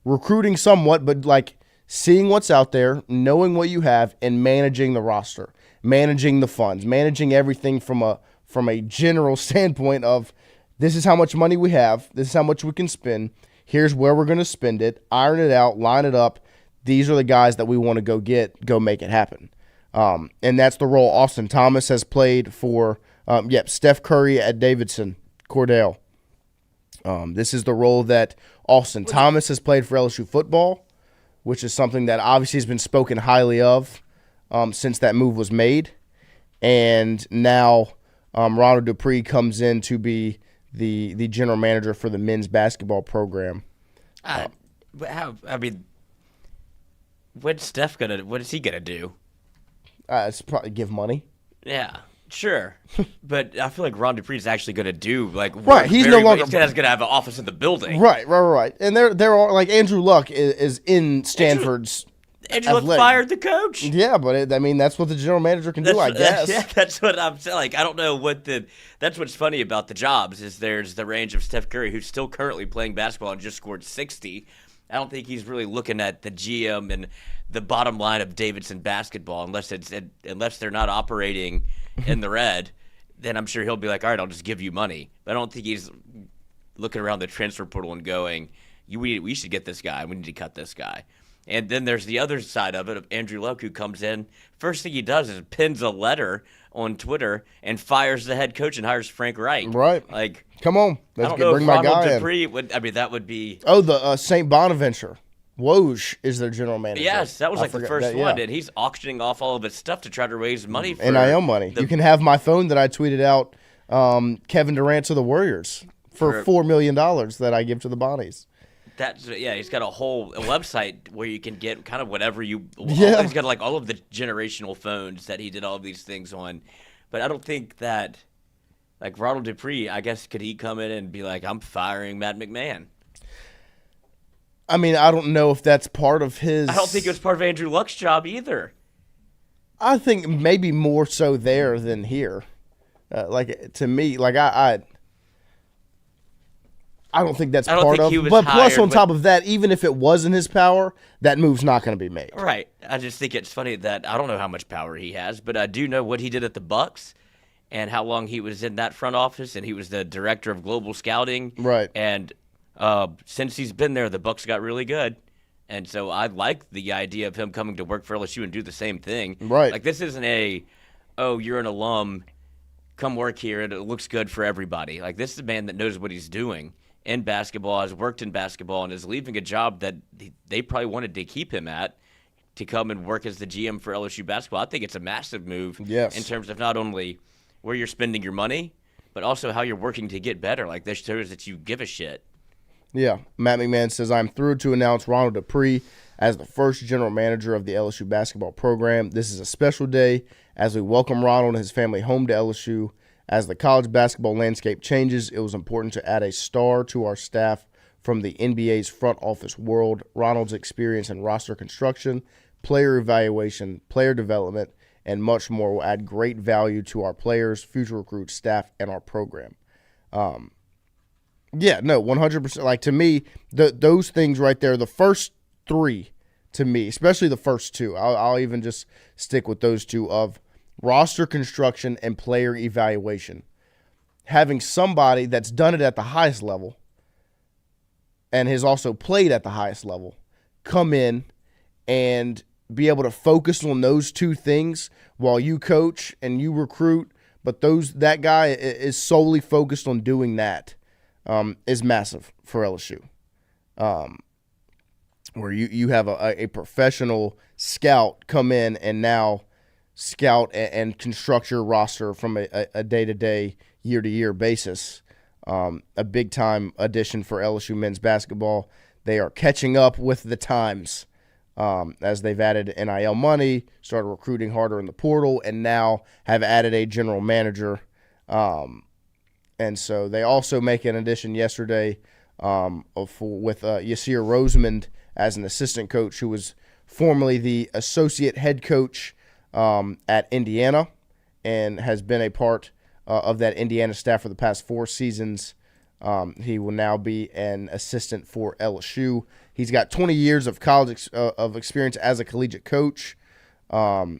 Recruiting somewhat, but like seeing what's out there, knowing what you have, and managing the roster, managing the funds, managing everything from a general standpoint of this is how much money we have, this is how much we can spend, here's where we're going to spend it, iron it out, line it up. These are the guys that we want to go make it happen. And that's the role Austin Thomas has played for, Steph Curry at Davidson, Cordell. This is the role that Austin Thomas has played for LSU football, which is something that obviously has been spoken highly of since that move was made. And now Ronald Dupree comes in to be the general manager for the men's basketball program. What is he gonna do? It's probably give money. Yeah, sure. But I feel like Ron Dupree is actually gonna do right. He's no longer gonna have an office in the building. Right. And there are like Andrew Luck is in Stanford's. Andrew Luck fired the coach. Yeah, but that's what the general manager can do, I guess. Yeah, that's what I'm saying. Like, I don't know that's what's funny about the jobs is there's the range of Steph Curry, who's still currently playing basketball and just scored 60. I don't think he's really looking at the GM and the bottom line of Davidson basketball unless they're not operating in the red. Then I'm sure he'll be like, all right, I'll just give you money. But I don't think he's looking around the transfer portal and going, we should get this guy. We need to cut this guy. And then there's the other side of it of Andrew Luck, who comes in. First thing he does is pins a letter on Twitter and fires the head coach and hires Frank Wright. Right. Like, come on, bring my guy in. That would be. Oh, the St. Bonaventure. Woj is their general manager. Yes, that was the first one, and he's auctioning off all of his stuff to try to raise money for NIL money. You can have my phone that I tweeted out, Kevin Durant to the Warriors for $4 million that I give to the Bonnies. He's got a whole website where you can get kind of whatever you. Yeah. He's got like all of the generational phones that he did all of these things on, but I don't think that like Ronald Dupree. I guess could he come in and be like, I'm firing Matt McMahon? I mean, I don't know if that's part of his. I don't think it was part of Andrew Luck's job either. I think maybe more so there than here. To me, I don't think that's part of it. But plus, on top of that, even if it was in his power, that move's not going to be made. Right. I just think it's funny that I don't know how much power he has, but I do know what he did at the Bucks and how long he was in that front office, and he was the director of global scouting. Right. And since he's been there, the Bucks got really good. And so I like the idea of him coming to work for LSU and do the same thing. Right. Like, this isn't you're an alum, come work here, and it looks good for everybody. Like, this is a man that knows what he's doing in basketball, has worked in basketball, and is leaving a job that they probably wanted to keep him at to come and work as the GM for LSU basketball. I think it's a massive move in terms of not only where you're spending your money, but also how you're working to get better. Like, this shows that you give a shit. Yeah. Matt McMahon says, I'm thrilled to announce Ronald Dupree as the first general manager of the LSU basketball program. This is a special day as we welcome Ronald and his family home to LSU. As the college basketball landscape changes, it was important to add a star to our staff from the NBA's front office world. Ronald's experience in roster construction, player evaluation, player development, and much more will add great value to our players, future recruits, staff, and our program. 100%. Like, to me, those things right there, the first three, to me, especially the first two, I'll even just stick with those two of roster construction and player evaluation. Having somebody that's done it at the highest level and has also played at the highest level come in and be able to focus on those two things while you coach and you recruit, but that guy is solely focused on doing that, is massive for LSU. Where you have a professional scout come in and now scout and construct your roster from a day-to-day, year-to-year basis. A big-time addition for LSU men's basketball. They are catching up with the times as they've added NIL money, started recruiting harder in the portal, and now have added a general manager. And so they also make an addition yesterday with Yasir Rosemond as an assistant coach, who was formerly the associate head coach at Indiana and has been a part of that Indiana staff for the past 4 seasons. He will now be an assistant for LSU. He's got 20 years of college of experience as a collegiate coach. And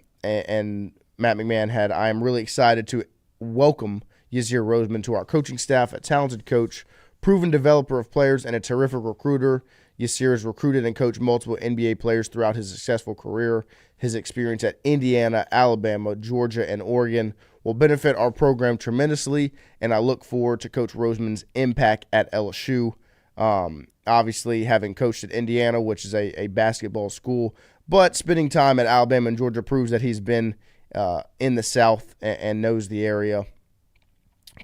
Matt McMahon had, I am really excited to welcome Yasir Roseman to our coaching staff, a talented coach, proven developer of players, and a terrific recruiter. Yasir has recruited and coached multiple NBA players throughout his successful career. His experience at Indiana, Alabama, Georgia, and Oregon will benefit our program tremendously, and I look forward to Coach Roseman's impact at LSU. Obviously, having coached at Indiana, which is a basketball school, but spending time at Alabama and Georgia proves that he's been in the South and knows the area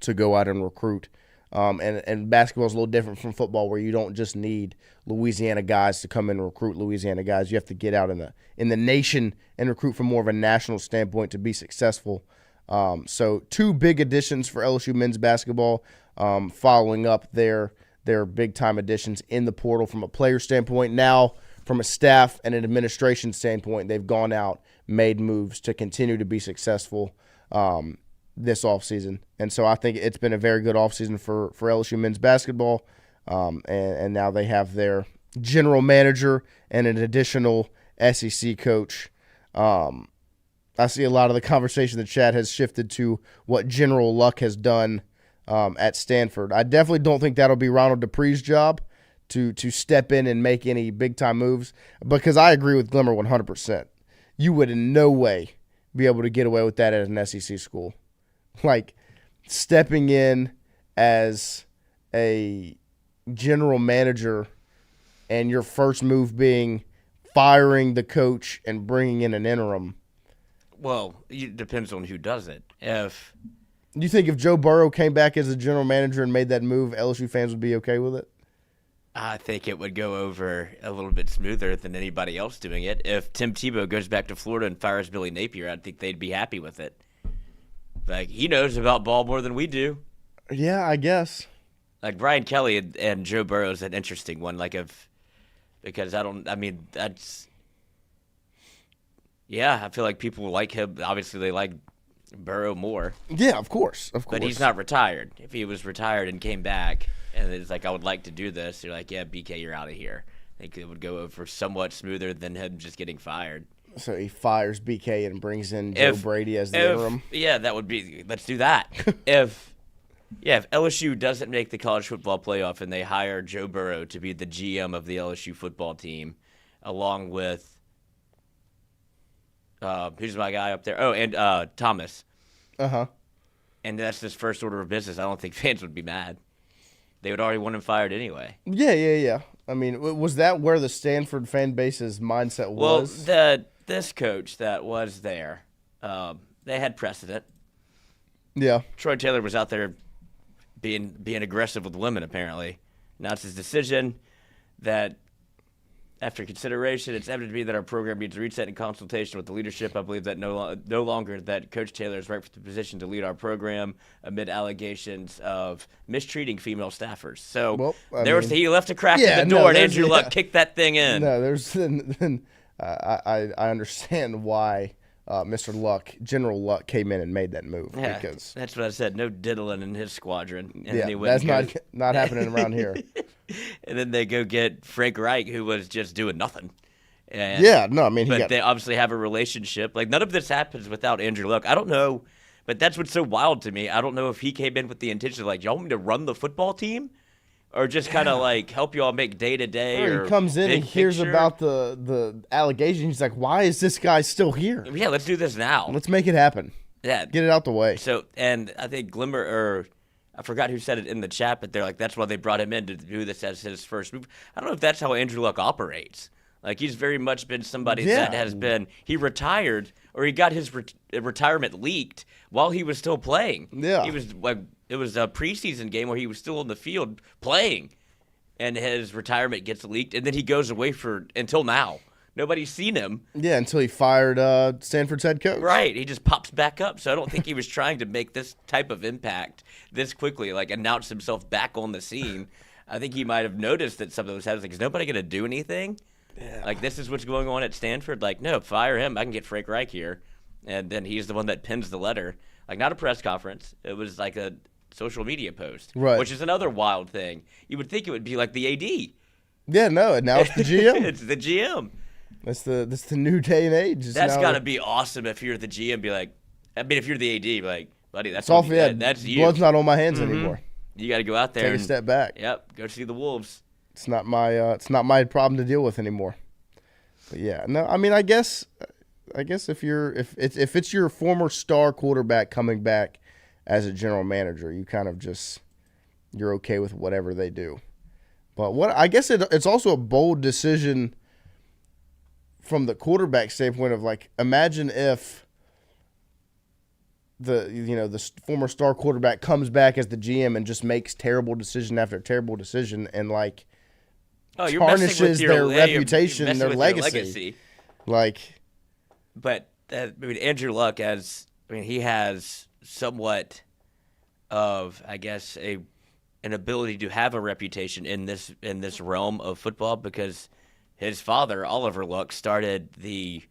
to go out and recruit. And basketball is a little different from football, where you don't just need Louisiana guys to come in and recruit Louisiana guys. You have to get out in the nation and recruit from more of a national standpoint to be successful. So 2 big additions for LSU men's basketball, following up their big-time additions in the portal from a player standpoint. Now, from a staff and an administration standpoint, they've gone out, made moves to continue to be successful this offseason. And so I think it's been a very good offseason for LSU men's basketball. And now they have their general manager and an additional SEC coach. I see a lot of the conversation in the chat has shifted to what General Luck has done at Stanford. I definitely don't think that'll be Ronald Dupree's job to step in and make any big-time moves, because I agree with Glimmer 100%. You would in no way be able to get away with that at an SEC school. Like, stepping in as a general manager and your first move being firing the coach and bringing in an interim. Well, it depends on who does it. If you think if Joe Burrow came back as a general manager and made that move, LSU fans would be okay with it? I think it would go over a little bit smoother than anybody else doing it. If Tim Tebow goes back to Florida and fires Billy Napier, I think they'd be happy with it. Like, he knows about ball more than we do. Yeah, I guess. Like, Brian Kelly and Joe Burrow is an interesting one. Because I feel like people like him. Obviously, they like Burrow more. Yeah, of course. But he's not retired. If he was retired and came back and it's like, I would like to do this, you're like, yeah, BK, you're out of here. I think it would go over somewhat smoother than him just getting fired. So he fires BK and brings in Joe Brady as the interim? Yeah, that would be – let's do that. If LSU doesn't make the college football playoff and they hire Joe Burrow to be the GM of the LSU football team, along with who's my guy up there? Oh, and Thomas. Uh-huh. And that's his first order of business. I don't think fans would be mad. They would already want him fired anyway. Yeah. I mean, was that where the Stanford fan base's mindset was? Well, this coach that was there, they had precedent. Yeah. Troy Taylor was out there being aggressive with women, apparently. Now it's his decision that, after consideration, it's evident to me that our program needs a reset in consultation with the leadership. I believe that no longer that Coach Taylor is right for the position to lead our program amid allegations of mistreating female staffers. So he left a crack in the door, and Andrew Luck kicked that thing in. No, I understand why Mr. Luck, General Luck, came in and made that move. Yeah, because that's what I said. No diddling in his squadron. And that's not happening around here. And then they go get Frank Reich, who was just doing nothing. And, they obviously have a relationship. Like, none of this happens without Andrew Luck. I don't know, but that's what's so wild to me. I don't know if he came in with the intention of, like, y'all want me to run the football team? Or just kind of, like, help y'all make day-to-day or he comes in and hears about the allegations. He's like, why is this guy still here? Yeah, let's do this now. Let's make it happen. Yeah. Get it out the way. So, and I think I forgot who said it in the chat, but they're like, that's why they brought him in to do this as his first move. I don't know if that's how Andrew Luck operates. Like, he's very much been somebody that has been – he retired or he got his retirement leaked while he was still playing. Yeah. He was like – it was a preseason game where he was still in the field playing, and his retirement gets leaked, and then he goes away until now. Nobody's seen him. Yeah, until he fired Stanford's head coach. Right. He just pops back up. So I don't think he was trying to make this type of impact this quickly, like announce himself back on the scene. I think he might have noticed that some of those heads, like, is nobody going to do anything? Yeah. Like, this is what's going on at Stanford. Like, no, fire him. I can get Frank Reich here. And then he's the one that pins the letter. Like, not a press conference. It was like a social media post, Right. which is another wild thing. You would think it would be like the AD. Yeah, no, and now it's the GM. It's the GM. That's the new day and age. That's got to be awesome if you're the GM. Be like, I mean, if you're the AD, be like, buddy, that's off. Yeah, that's you. Blood's not on my hands anymore. You got to go out there Take a step back. Yep, go see the Wolves. It's not my problem to deal with anymore. But yeah, no, I mean, I guess if it's your former star quarterback coming back as a general manager, you kind of you're okay with whatever they do. But I guess it's also a bold decision from the quarterback standpoint of, like, imagine if the former star quarterback comes back as the GM and just makes terrible decision after terrible decision and, like, tarnishes their reputation, their legacy. Like, but Andrew Luck he has somewhat of, I guess, an ability to have a reputation in this realm of football because his father, Oliver Luck, started the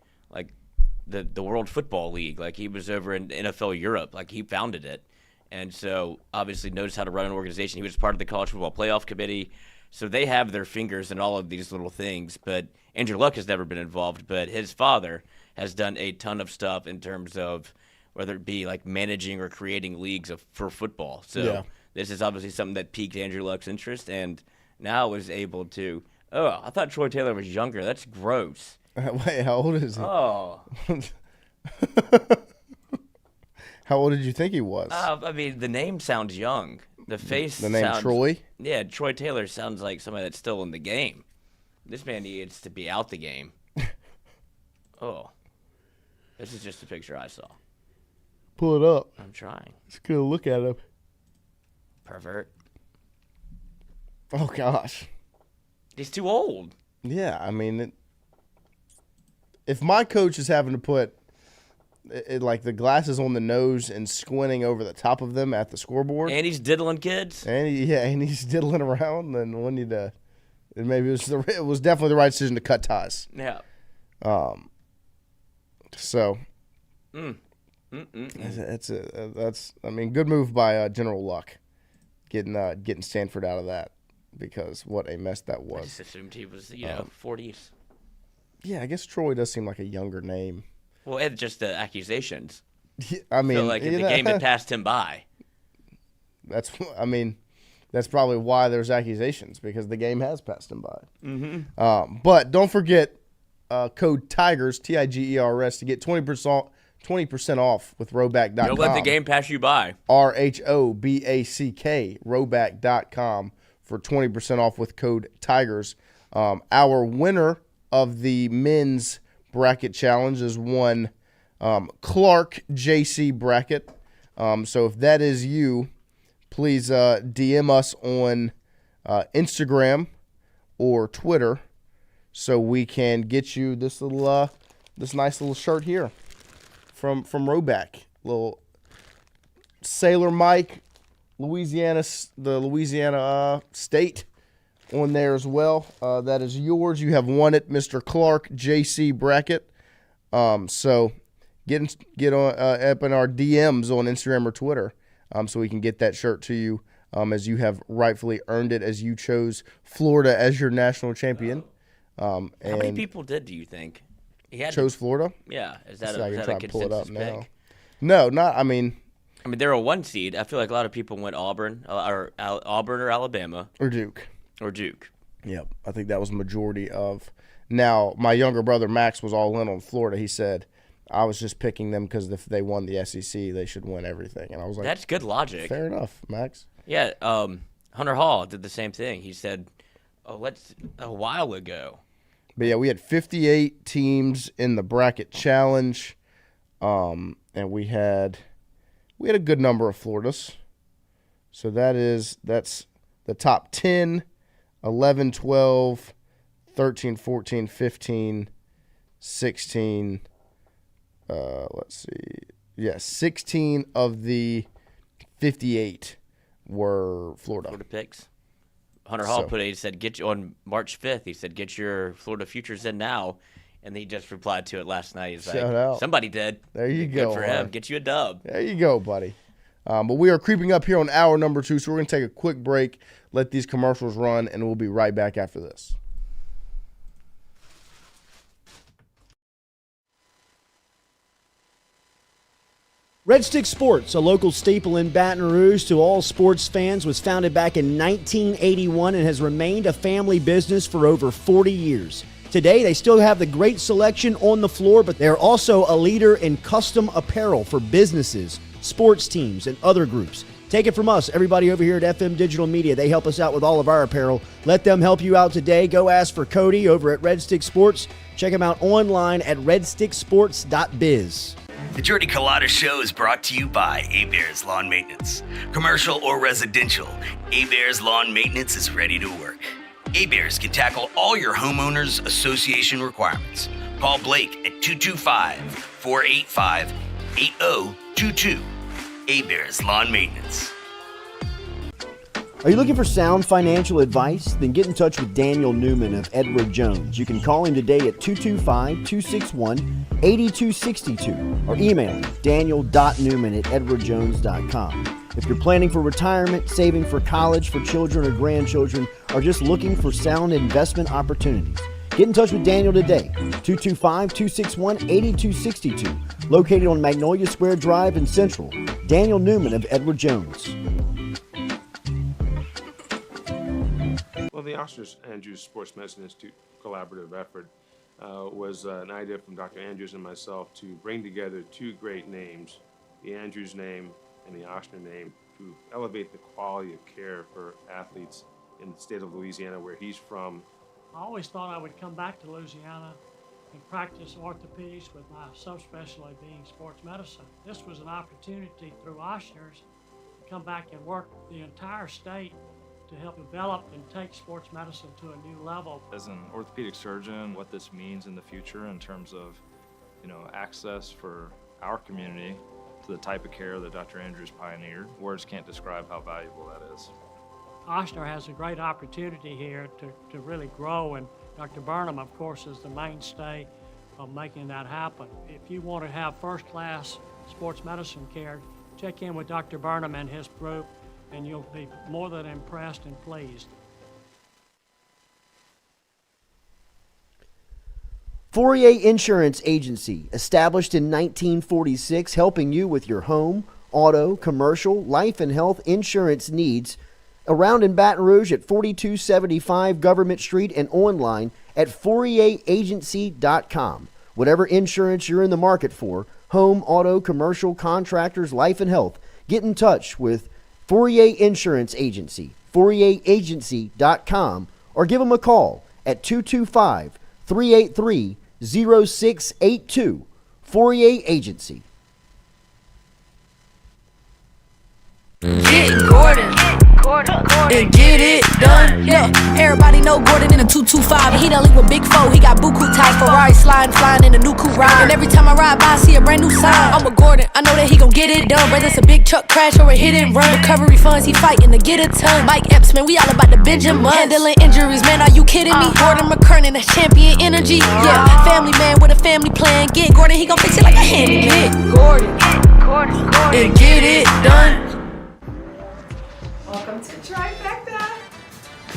World Football League. Like, he was over in NFL Europe. Like, he founded it. And so obviously knows how to run an organization. He was part of the College Football Playoff Committee. So they have their fingers in all of these little things. But Andrew Luck has never been involved. But his father has done a ton of stuff in terms of whether it be like managing or creating leagues for football. So this is obviously something that piqued Andrew Luck's interest. And now is able to, I thought Troy Taylor was younger. That's gross. Wait, how old is he? Oh. How old did you think he was? I mean, the name sounds young. The face The name sounds, Troy? Yeah, Troy Taylor sounds like somebody that's still in the game. This man needs to be out the game. Oh. This is just a picture I saw. Pull it up. I'm trying. Let's get a look at him. Pervert. Oh, gosh. He's too old. Yeah, I mean, if my coach is having to put like the glasses on the nose and squinting over the top of them at the scoreboard, and he's diddling kids, and he's diddling around, then we need to. Maybe it was definitely the right decision to cut ties. Yeah. So. That's I mean, good move by General Luck, getting Stanford out of that, because what a mess that was. I just assumed he was 40s. Yeah, I guess Troy does seem like a younger name. Well, and just the accusations. I mean, so like the game had passed him by. That's probably why there's accusations, because the game has passed him by. Mm-hmm. But don't forget code TIGERS, TIGERS, to get 20% off with Roback.com. Don't let the game pass you by. RHOBACK, Roback.com for 20% off with code TIGERS. Our winner of the men's bracket challenge is one Clark JC bracket. So if that is you, please DM us on Instagram or Twitter so we can get you this nice little shirt here from Roback. Little Sailor Mike, the Louisiana State on there as well. That is yours. You have won it, Mr. Clark JC bracket. So get on up in our DMs on Instagram or Twitter, so we can get that shirt to you, as you have rightfully earned it, as you chose Florida as your national champion. How many people do you think? Chose Florida? Yeah. Is that I a can try to pull it up consensus now. pick? No, not. I mean, they're a 1 seed. I feel like a lot of people went Auburn or Alabama or Duke. Yep, I think that was the majority of. Now, my younger brother Max was all in on Florida. He said, I was just picking them because if they won the SEC, they should win everything. And I was like, that's good logic. Fair enough, Max. Yeah, Hunter Hall did the same thing. He said, a while ago. But yeah, we had 58 teams in the bracket challenge, and we had a good number of Floridas. So that's the top 10, 11, 12, 13, 14, 15, 16. Let's see. Yeah, 16 of the 58 were Florida. Florida picks. Hunter Hall he said, on March 5th, he said, get your Florida futures in now. And he just replied to it last night. He's Shout like, out. somebody did. There you Good go. for him. Get you a dub. There you go, buddy. But we are creeping up here on hour number 2, so we're going to take a quick break, let these commercials run, and we'll be right back after this. Red Stick Sports, a local staple in Baton Rouge to all sports fans, was founded back in 1981 and has remained a family business for over 40 years. Today, they still have the great selection on the floor, but they're also a leader in custom apparel for businesses, sports teams, and other groups. Take it from us, everybody over here at FM Digital Media. They help us out with all of our apparel. Let them help you out today. Go ask for Cody over at Red Stick Sports. Check him out online at redsticksports.biz. The Jordy Culotta Show is brought to you by A-Bears Lawn Maintenance. Commercial or residential, A-Bears Lawn Maintenance is ready to work. A-Bears can tackle all your homeowners association requirements. Call Blake at 225-485-8022. A-Bears Lawn Maintenance. Are you looking for sound financial advice? Then get in touch with Daniel Newman of Edward Jones. You can call him today at 225-261-8262 or email him daniel.newman@edwardjones.com. If you're planning for retirement, saving for college for children or grandchildren, or just looking for sound investment opportunities, get in touch with Daniel today, 225-261-8262, located on Magnolia Square Drive in Central. Daniel Newman of Edward Jones. Well, the Oscar Andrews Sports Medicine Institute collaborative effort was an idea from Dr. Andrews and myself to bring together two great names, the Andrews name and the Ochsner name, to elevate the quality of care for athletes in the state of Louisiana, where he's from. I always thought I would come back to Louisiana and practice orthopedics with my subspecialty being sports medicine. This was an opportunity through Ochsner's to come back and work the entire state to help develop and take sports medicine to a new level. As an orthopedic surgeon, what this means in the future in terms of, access for our community to the type of care that Dr. Andrews pioneered, words can't describe how valuable that is. Ochsner has a great opportunity here to really grow, and Dr. Burnham, of course, is the mainstay of making that happen. If you want to have first-class sports medicine care, check in with Dr. Burnham and his group, and you'll be more than impressed and pleased. 48 Insurance Agency, established in 1946, helping you with your home, auto, commercial, life and health insurance needs. Around in Baton Rouge at 4275 Government Street and online at 48agency.com. Whatever insurance you're in the market for, home, auto, commercial, contractors, life and health, get in touch with 48 Insurance Agency, 48agency.com, or give them a call at 225-383-0682. 48 Agency. Get Gordon and get it done. Yeah, everybody know Gordon in a 225, and he done link with Big Foe. He got buku ties, Ferrari sliding, flying in a new coupe ride. And every time I ride by, I see a brand new sign. I'm with Gordon, I know that he gon' get it done. Whether it's a big truck crash or a hit and run, recovery funds he fighting to get a ton. Mike Epps, man, we all about the Benjamin. Handling injuries, man, are you kidding me? Gordon McKernan, that's champion energy. Yeah, family man with a family plan. Get Gordon, he gon' fix it like a handyman. Get Gordon and get it done. Welcome to Trifecta.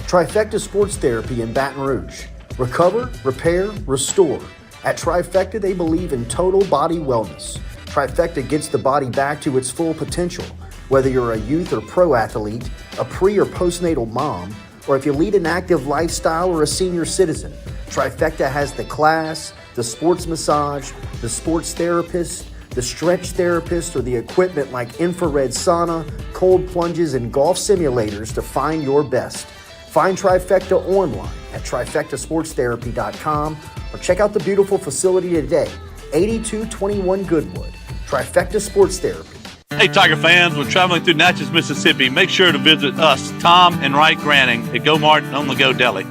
Trifecta Sports Therapy in Baton Rouge. Recover, repair, restore. At Trifecta, they believe in total body wellness. Trifecta gets the body back to its full potential. Whether you're a youth or pro athlete, a pre or postnatal mom, or if you lead an active lifestyle or a senior citizen, Trifecta has the class, the sports massage, the sports therapist, the stretch therapist, or the equipment like infrared sauna, cold plunges, and golf simulators to find your best. Find Trifecta online at trifectasportstherapy.com or check out the beautiful facility today, 8221 Goodwood. Trifecta Sports Therapy. Hey Tiger fans, when traveling through Natchez, Mississippi, make sure to visit us, Tom and Wright Granning at Go Mart on the Go Deli.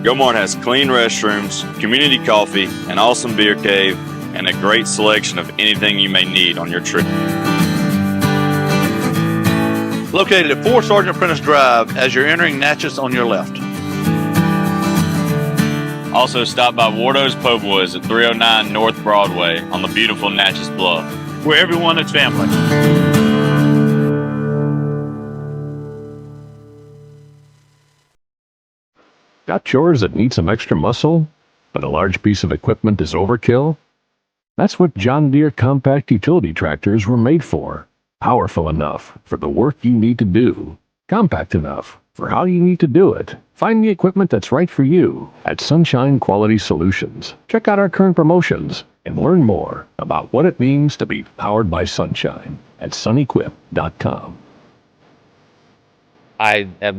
Go Mart has clean restrooms, community coffee, an awesome beer cave, and a great selection of anything you may need on your trip. Located at 4 Sergeant Prentice Drive as you're entering Natchez on your left. Also, stop by Wardo's Po' Boys at 309 North Broadway on the beautiful Natchez Bluff, where everyone is family. Got chores that need some extra muscle, but a large piece of equipment is overkill? That's what John Deere compact utility tractors were made for. Powerful enough for the work you need to do. Compact enough for how you need to do it. Find the equipment that's right for you at Sunshine Quality Solutions. Check out our current promotions and learn more about what it means to be powered by sunshine at sunequip.com. I am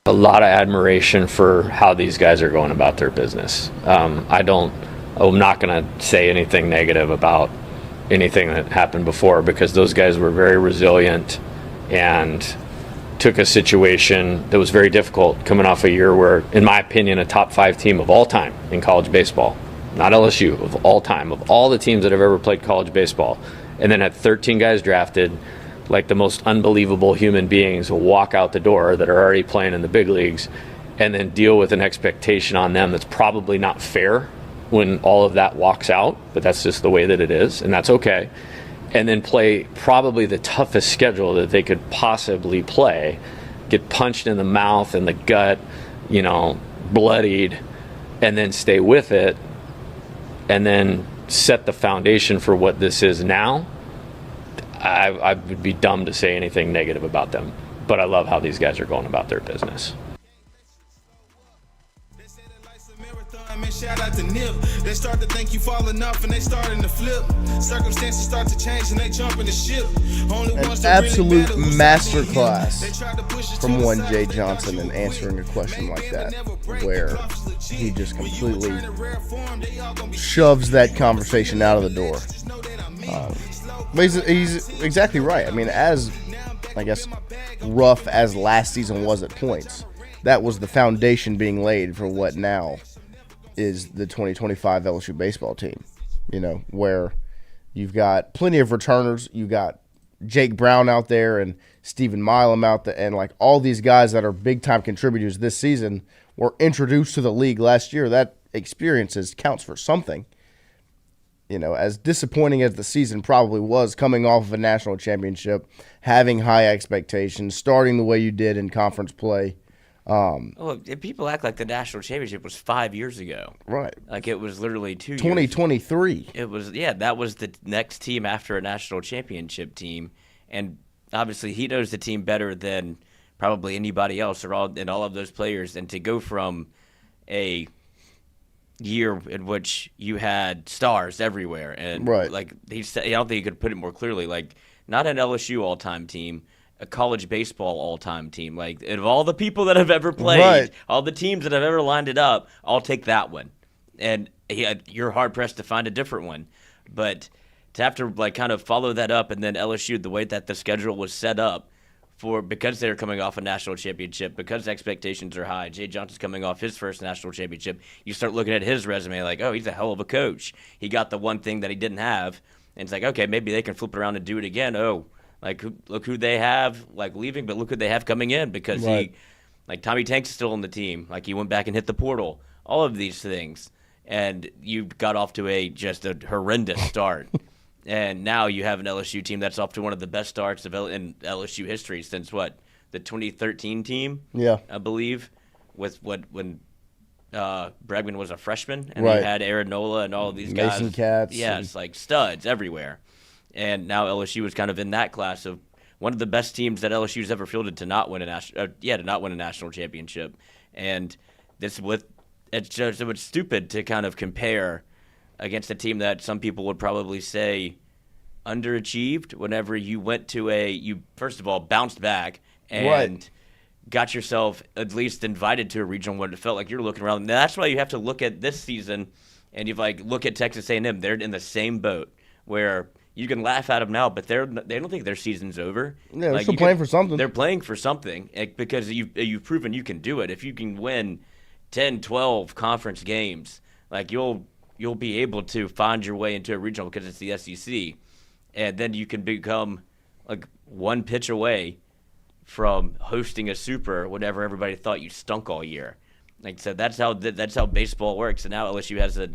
a lot of admiration for how these guys are going about their business. I'm not going to say anything negative about anything that happened before, because those guys were very resilient and took a situation that was very difficult, coming off a year where, in my opinion, a top 5 team of all time in college baseball, not LSU, of all time, of all the teams that have ever played college baseball, and then had 13 guys drafted, like the most unbelievable human beings, will walk out the door that are already playing in the big leagues, and then deal with an expectation on them that's probably not fair when all of that walks out, but that's just the way that it is, and that's okay. And then play probably the toughest schedule that they could possibly play, get punched in the mouth and the gut, bloodied, and then stay with it, and then set the foundation for what this is now. I would be dumb to say anything negative about them, but I love how these guys are going about their business. Shout out to Nip. They start to think you fall enough and they starting to flip. Circumstances start to change and they jump in the ship. Only An absolute masterclass from one Jay Johnson in answering a question like that, where he just completely shoves that conversation out of the door. But he's exactly right. I mean, as, I guess, rough as last season was at points, that was the foundation being laid for what now is the 2025 LSU baseball team, where you've got plenty of returners. You got Jake Brown out there and Stephen Milam out there, and like all these guys that are big-time contributors this season were introduced to the league last year. That experience counts for something. As disappointing as the season probably was, coming off of a national championship, having high expectations, starting the way you did in conference play. People act like the national championship was 5 years ago. Right. Like it was literally 2 years. 2023. It was, that was the next team after a national championship team. And obviously he knows the team better than probably anybody else all of those players. And to go from a year in which you had stars everywhere, and like he said, I don't think he could put it more clearly, like not an LSU all-time team, a college baseball all-time team. Like, of all the people that have ever played, all the teams that have ever lined it up, I'll take that one. And you're hard-pressed to find a different one. But to have to, kind of follow that up, and then LSU, the way that the schedule was set up, because they're coming off a national championship, because expectations are high, Jay Johnson's coming off his first national championship, you start looking at his resume like, oh, he's a hell of a coach. He got the one thing that he didn't have, and it's like, okay, maybe they can flip it around and do it again. Oh, look who they have, leaving, but look who they have coming in, because Tommy Tanks is still on the team. He went back and hit the portal. All of these things. And you got off to just a horrendous start. And now you have an LSU team that's off to one of the best starts in LSU history since the 2013 team? Yeah. I believe, when Bregman was a freshman, and you had Aaron Nola and all of these guys. Mason Katz. Yes, studs everywhere. And now LSU is kind of in that class of one of the best teams that LSU's ever fielded to not win a national championship. And it's stupid to kind of compare against a team that some people would probably say underachieved whenever you went to you first of all bounced back and got yourself at least invited to a regional when it felt like you're looking around. And that's why you have to look at this season, and you look at Texas A&M. They're in the same boat where you can laugh at them now, but they don't think their season's over. Yeah, they're still playing for something. They're playing for something because you've proven you can do it. If you can win 10, 12 conference games, like you'll be able to find your way into a regional because it's the SEC, and then you can become like one pitch away from hosting a super whenever everybody thought you stunk all year. Like so, that's how baseball works. And now LSU has a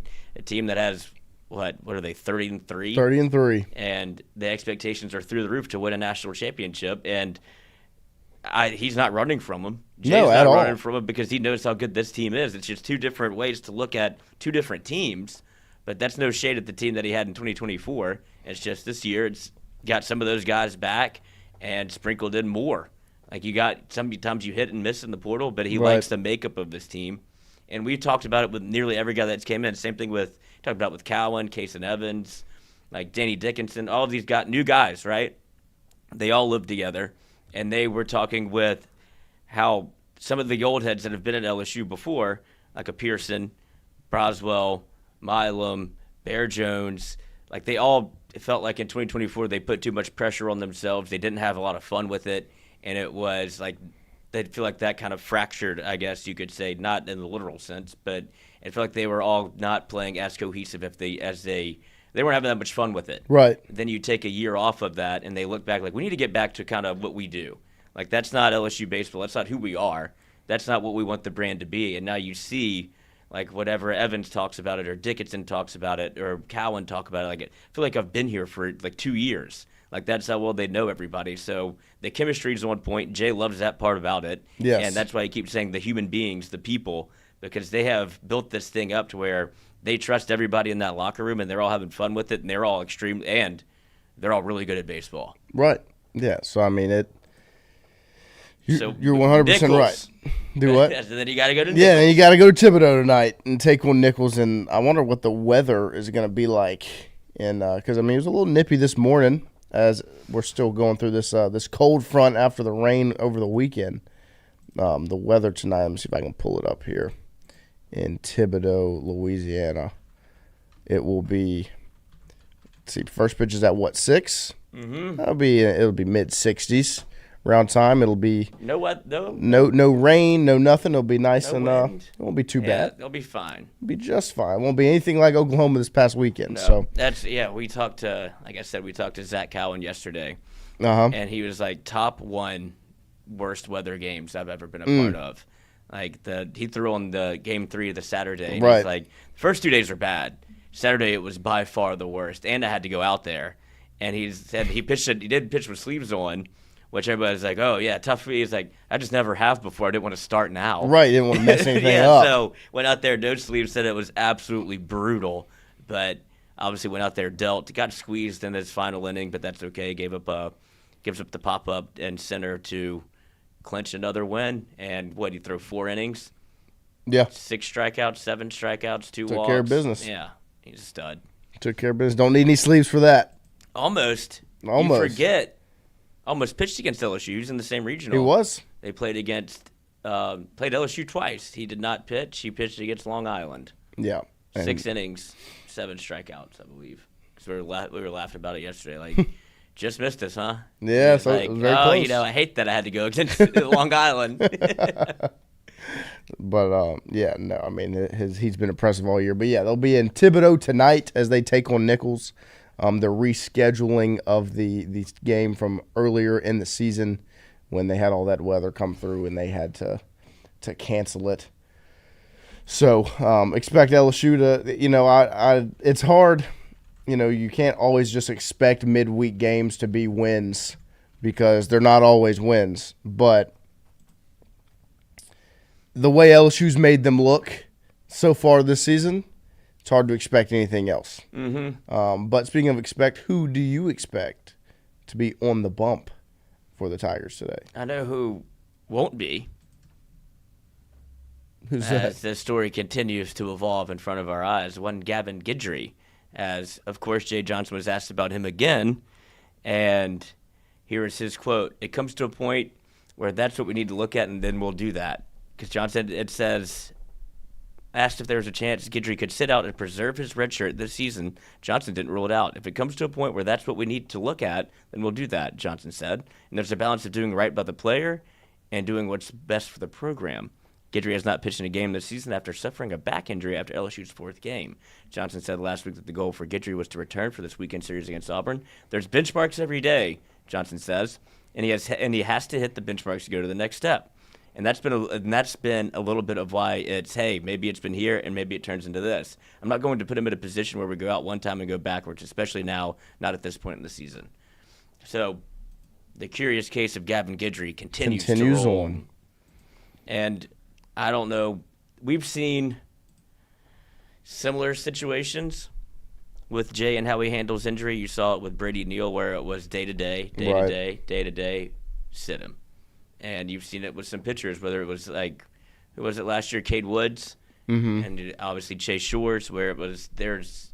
team that has what are they 30-3? 30-3, and the expectations are through the roof to win a national championship. And he's not running from them. Jay's not running from them because he knows how good this team is. It's just two different ways to look at two different teams. But that's no shade at the team that he had in 2024. It's just this year it's got some of those guys back and sprinkled in more. Like you got sometimes you hit and miss in the portal, but he likes the makeup of this team. And we talked about it with nearly every guy that's came in. Same thing with talked about with Cowan, Cason Evans, like Danny Dickinson, all of these new guys, right? They all live together. And they were talking with how some of the old heads that have been at LSU before, like a Pearson, Broswell, Milam, Bear Jones, like they all felt like in 2024 they put too much pressure on themselves. They didn't have a lot of fun with it. And it was like they feel like that kind of fractured, I guess you could say, not in the literal sense, but it felt like they were all not playing as cohesive they weren't having that much fun with it. Right. Then you take a year off of that, and they look back like, we need to get back to kind of what we do. Like, that's not LSU baseball. That's not who we are. That's not what we want the brand to be. And now you see, like, whatever Evans talks about it or Dickinson talks about it or Cowan talk about it. Like, I feel like I've been here for, like, 2 years. Like, that's how well they know everybody. So the chemistry is on point. Jay loves that part about it. Yes. And that's why he keeps saying the human beings, the people, because they have built this thing up to where they trust everybody in that locker room, and they're all having fun with it, and they're all they're all really good at baseball. Right. Yeah. So, I mean, you're 100% right. Do what? So then you got to go to Nichols. Yeah, then you got to go to Thibodeau tonight and take on Nichols. And I wonder what the weather is going to be like. Because, I mean, it was a little nippy this morning as we're still going through this cold front after the rain over the weekend. The weather tonight, let me see if I can pull it up here. In Thibodeau, Louisiana, it will be. Let's see, first pitch is at what, 6? Mm-hmm. It'll be mid-60s around time. It'll be no rain, no nothing. It'll be nice no and wind. It won't be too bad. It'll be fine. It'll be just fine. It won't be anything like Oklahoma this past weekend. No, so we talked to, like I said, we talked to Zach Cowan yesterday, and he was like top 1 worst weather games I've ever been a part of. Like he threw on the game 3 of the Saturday. And right. He's like, first 2 days are bad. Saturday it was by far the worst, and I had to go out there. And he said he did pitch with sleeves on, which everybody's like, oh yeah, tough for me. He's like, I just never have before. I didn't want to start now. Right, didn't want to mess anything yeah, up. So went out there, no sleeves. Said it was absolutely brutal, but obviously went out there, dealt, got squeezed in his final inning, but that's okay. Gives up the pop up and center to clinch another win. And what, he threw 4 innings? Yeah. 6 strikeouts, 7 strikeouts, 2 walks. Took care of business. Yeah, he's a stud. Took care of business. Don't need any sleeves for that. Almost. You forget. Almost pitched against LSU. He was in the same regional. He was. They played played LSU twice. He did not pitch. He pitched against Long Island. Yeah. 6 innings, 7 strikeouts, I believe. Because we were laughing about it yesterday. Like, just missed us, huh? Yeah, so it was very close. I hate that I had to go against Long Island. But, I mean, he's been impressive all year. But, yeah, they'll be in Thibodeau tonight as they take on Nichols. The rescheduling of the game from earlier in the season when they had all that weather come through and they had to cancel it. So expect LSU to, it's hard. You can't always just expect midweek games to be wins because they're not always wins. But the way LSU's made them look so far this season, it's hard to expect anything else. Mm-hmm. But speaking of expect, who do you expect to be on the bump for the Tigers today? I know who won't be. Who's that? As the story continues to evolve in front of our eyes. One Gavin Guidry, as, of course, Jay Johnson was asked about him again. And here is his quote. It comes to a point where that's what we need to look at, and then we'll do that. Because John said, it says, asked if there was a chance Guidry could sit out and preserve his red shirt this season, Johnson didn't rule it out. If it comes to a point where that's what we need to look at, then we'll do that, Johnson said. And there's a balance of doing right by the player and doing what's best for the program. Guidry has not pitched in a game this season after suffering a back injury after LSU's 4th game. Johnson said last week that the goal for Guidry was to return for this weekend series against Auburn. There's benchmarks every day, Johnson says, and he has to hit the benchmarks to go to the next step. And that's been a little bit of why it's, hey, maybe it's been here and maybe it turns into this. I'm not going to put him in a position where we go out one time and go backwards, especially now, not at this point in the season. So the curious case of Gavin Guidry continues to roll on. And I don't know. We've seen similar situations with Jay and how he handles injury. You saw it with Brady Neal where it was day-to-day, sit him. And you've seen it with some pitchers, whether it was like, who was it last year, Cade Woods, and obviously Chase Shores, where it was there's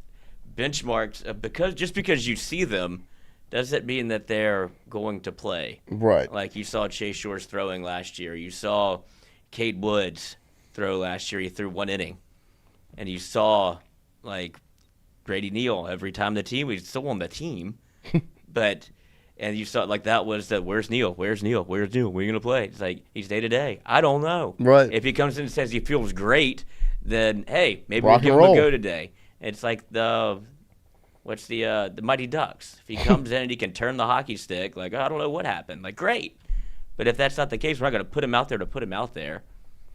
benchmarks because you see them doesn't mean that they're going to play. Right. Like you saw Chase Shores throwing last year. You saw Cade Woods throw last year. He threw 1 inning. And you saw, like, Brady Neal every time he's still on the team. And you saw, like, that was where's Neal? Where's Neal? Where's Neal? Where are you going to play? It's like, he's day-to-day. I don't know. Right. If he comes in and says he feels great, then, hey, maybe we'll give him a go today. It's like the Mighty Ducks. If he comes in and he can turn the hockey stick, like, I don't know what happened. Like, great. But if that's not the case, we're not going to put him out there to put him out there.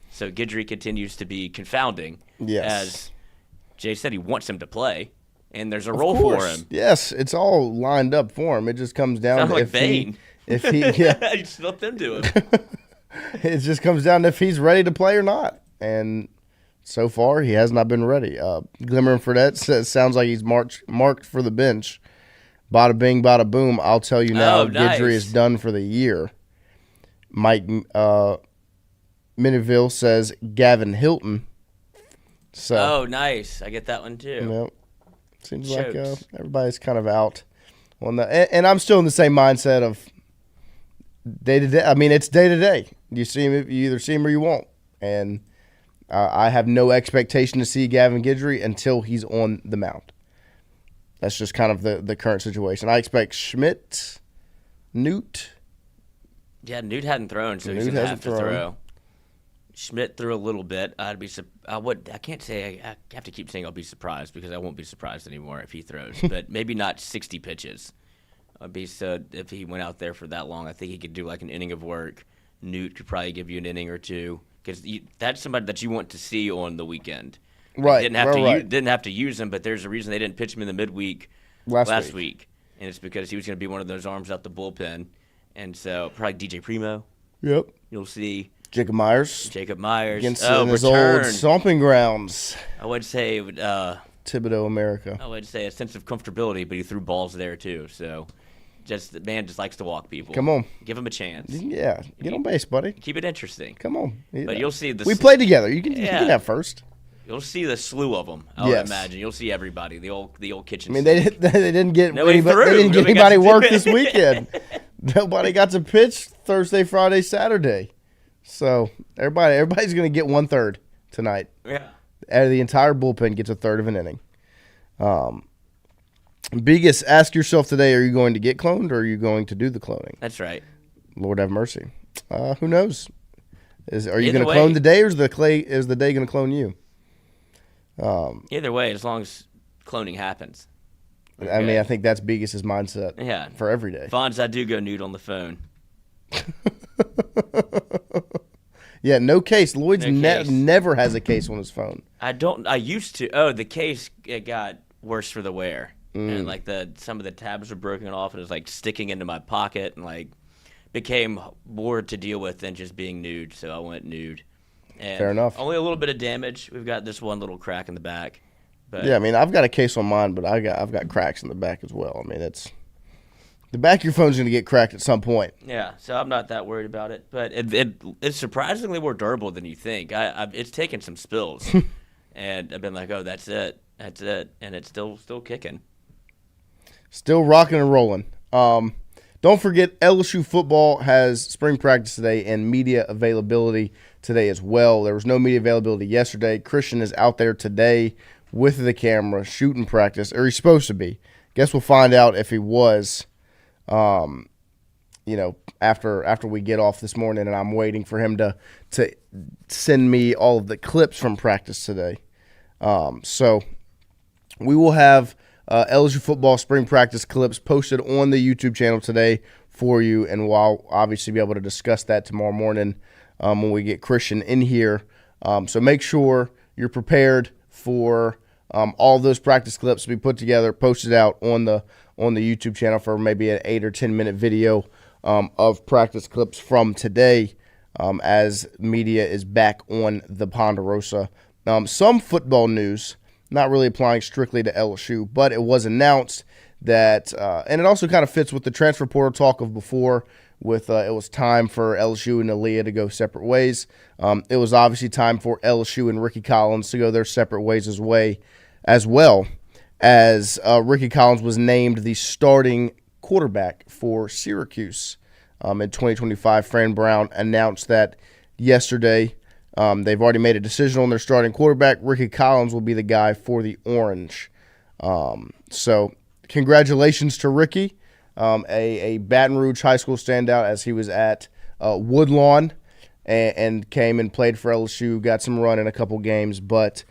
So Guidry continues to be confounding. Yes. As Jay said, he wants him to play, and there's a role for him. Yes, it's all lined up for him. It just comes down to like Bane. if he yeah. You just let them do it. It just comes down to if he's ready to play or not. And so far, he has not been ready. Glimmer and Fredette says, sounds like he's marked for the bench. Bada bing, bada boom. I'll tell you now, nice. Guidry is done for the year. Mike Miniville says Gavin Hilton. So, nice. I get that one too. You know, seems like everybody's kind of out on that. And I'm still in the same mindset of day-to-day. I mean, it's day-to-day. You see him, you either see him or you won't. And I have no expectation to see Gavin Guidry until he's on the mound. That's just kind of the current situation. I expect Schmidt, Newt. Yeah, Newt hadn't thrown, so he's going to have to throw. Schmidt threw a little bit. I can't say. I have to keep saying I'll be surprised because I won't be surprised anymore if he throws. But maybe not 60 pitches. If he went out there for that long, I think he could do like an inning of work. Newt could probably give you an inning or two because that's somebody that you want to see on the weekend. Right. Didn't have to use him, but there's a reason they didn't pitch him in the midweek last week, and it's because he was going to be one of those arms out the bullpen. And so probably DJ Primo. Yep. You'll see Jacob Myers. Against his old stomping grounds. I would say Thibodeau, America. I would say a sense of comfortability, but he threw balls there too. So the man just likes to walk people. Come on. Give him a chance. Yeah. Get on base, buddy. Keep it interesting. Come on. But you'll see we played together. You can have first. You'll see the slew of them. I would imagine you'll see everybody. The old kitchen. I mean, they didn't get anybody work this weekend. Nobody got to pitch Thursday, Friday, Saturday. So everybody's going to get 1/3 tonight. Yeah. The entire bullpen gets 1/3 of an inning. Biggest, ask yourself today: are you going to get cloned, or are you going to do the cloning? That's right. Lord have mercy. Who knows? Are you going to clone today, or is the day going to clone you? Either way, as long as cloning happens. Okay. I mean, I think that's Biggest's mindset. Yeah. For every day. Fonz, I do go nude on the phone. Yeah, no case. Lloyd's never has a case on his phone. I used to. Oh, the case it got worse for the wear, and like some of the tabs were broken off, and it was like sticking into my pocket, and like became more to deal with than just being nude. So I went nude. And fair enough. Only a little bit of damage. We've got this one little crack in the back. But yeah, I mean, I've got a case on mine, but I've got cracks in the back as well. I mean, it's the back of your phone's going to get cracked at some point. Yeah, so I'm not that worried about it. But it's surprisingly more durable than you think. It's taken some spills, and I've been like, oh, that's it, and it's still kicking. Still rocking and rolling. Don't forget, LSU football has spring practice today and media availability today as well. There was no media availability yesterday. Christian is out there today with the camera shooting practice, or he's supposed to be. Guess we'll find out if he was, after we get off this morning, and I'm waiting for him to send me all of the clips from practice today. So we will have LSU football spring practice clips posted on the YouTube channel today for you, and we'll obviously be able to discuss that tomorrow morning when we get Christian in here. So make sure you're prepared for all those practice clips to be put together, posted out on the YouTube channel for maybe an 8 or 10 minute video of practice clips from today as media is back on the Ponderosa. Some football news, not really applying strictly to LSU, but it was announced that, and it also kind of fits with the transfer portal talk of before, with it was time for LSU and Aaliyah to go separate ways. It was obviously time for LSU and Ricky Collins to go their separate ways as well as Ricky Collins was named the starting quarterback for Syracuse in 2025. Fran Brown announced that yesterday. They've already made a decision on their starting quarterback. Ricky Collins will be the guy for the Orange. So congratulations to Ricky, a Baton Rouge high school standout as he was at Woodlawn and came and played for LSU, got some run in a couple games, but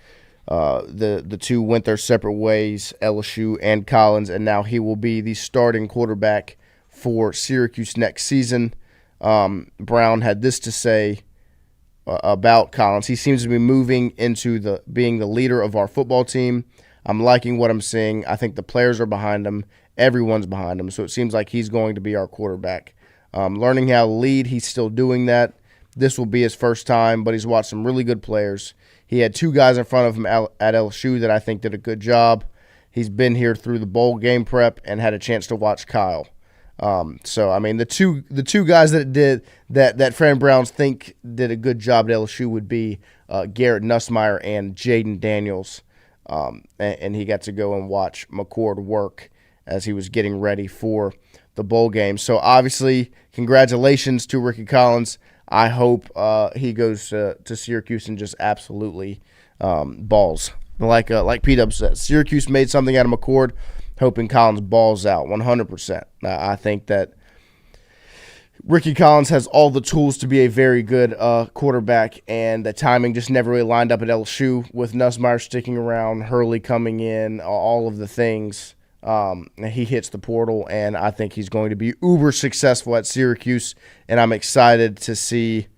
the two went their separate ways, LSU and Collins, and now he will be the starting quarterback for Syracuse next season. Brown had this to say about Collins. He seems to be moving into being the leader of our football team. I'm liking what I'm seeing. I think the players are behind him. Everyone's behind him. So it seems like he's going to be our quarterback. Learning how to lead, he's still doing that. This will be his first time, but he's watched some really good players. He had two guys in front of him at LSU that I think did a good job. He's been here through the bowl game prep and had a chance to watch Kyle. So I mean, the two guys that Fran Browns think did a good job at LSU would be Garrett Nussmeier and Jaden Daniels, and he got to go and watch McCord work as he was getting ready for the bowl game. So obviously, congratulations to Ricky Collins. I hope he goes to Syracuse and just absolutely balls. Like P-Dub said, Syracuse made something out of McCord, hoping Collins balls out 100%. I think that Ricky Collins has all the tools to be a very good quarterback, and the timing just never really lined up at LSU with Nussmeier sticking around, Hurley coming in, all of the things. He hits the portal, and I think he's going to be uber successful at Syracuse, and I'm excited to see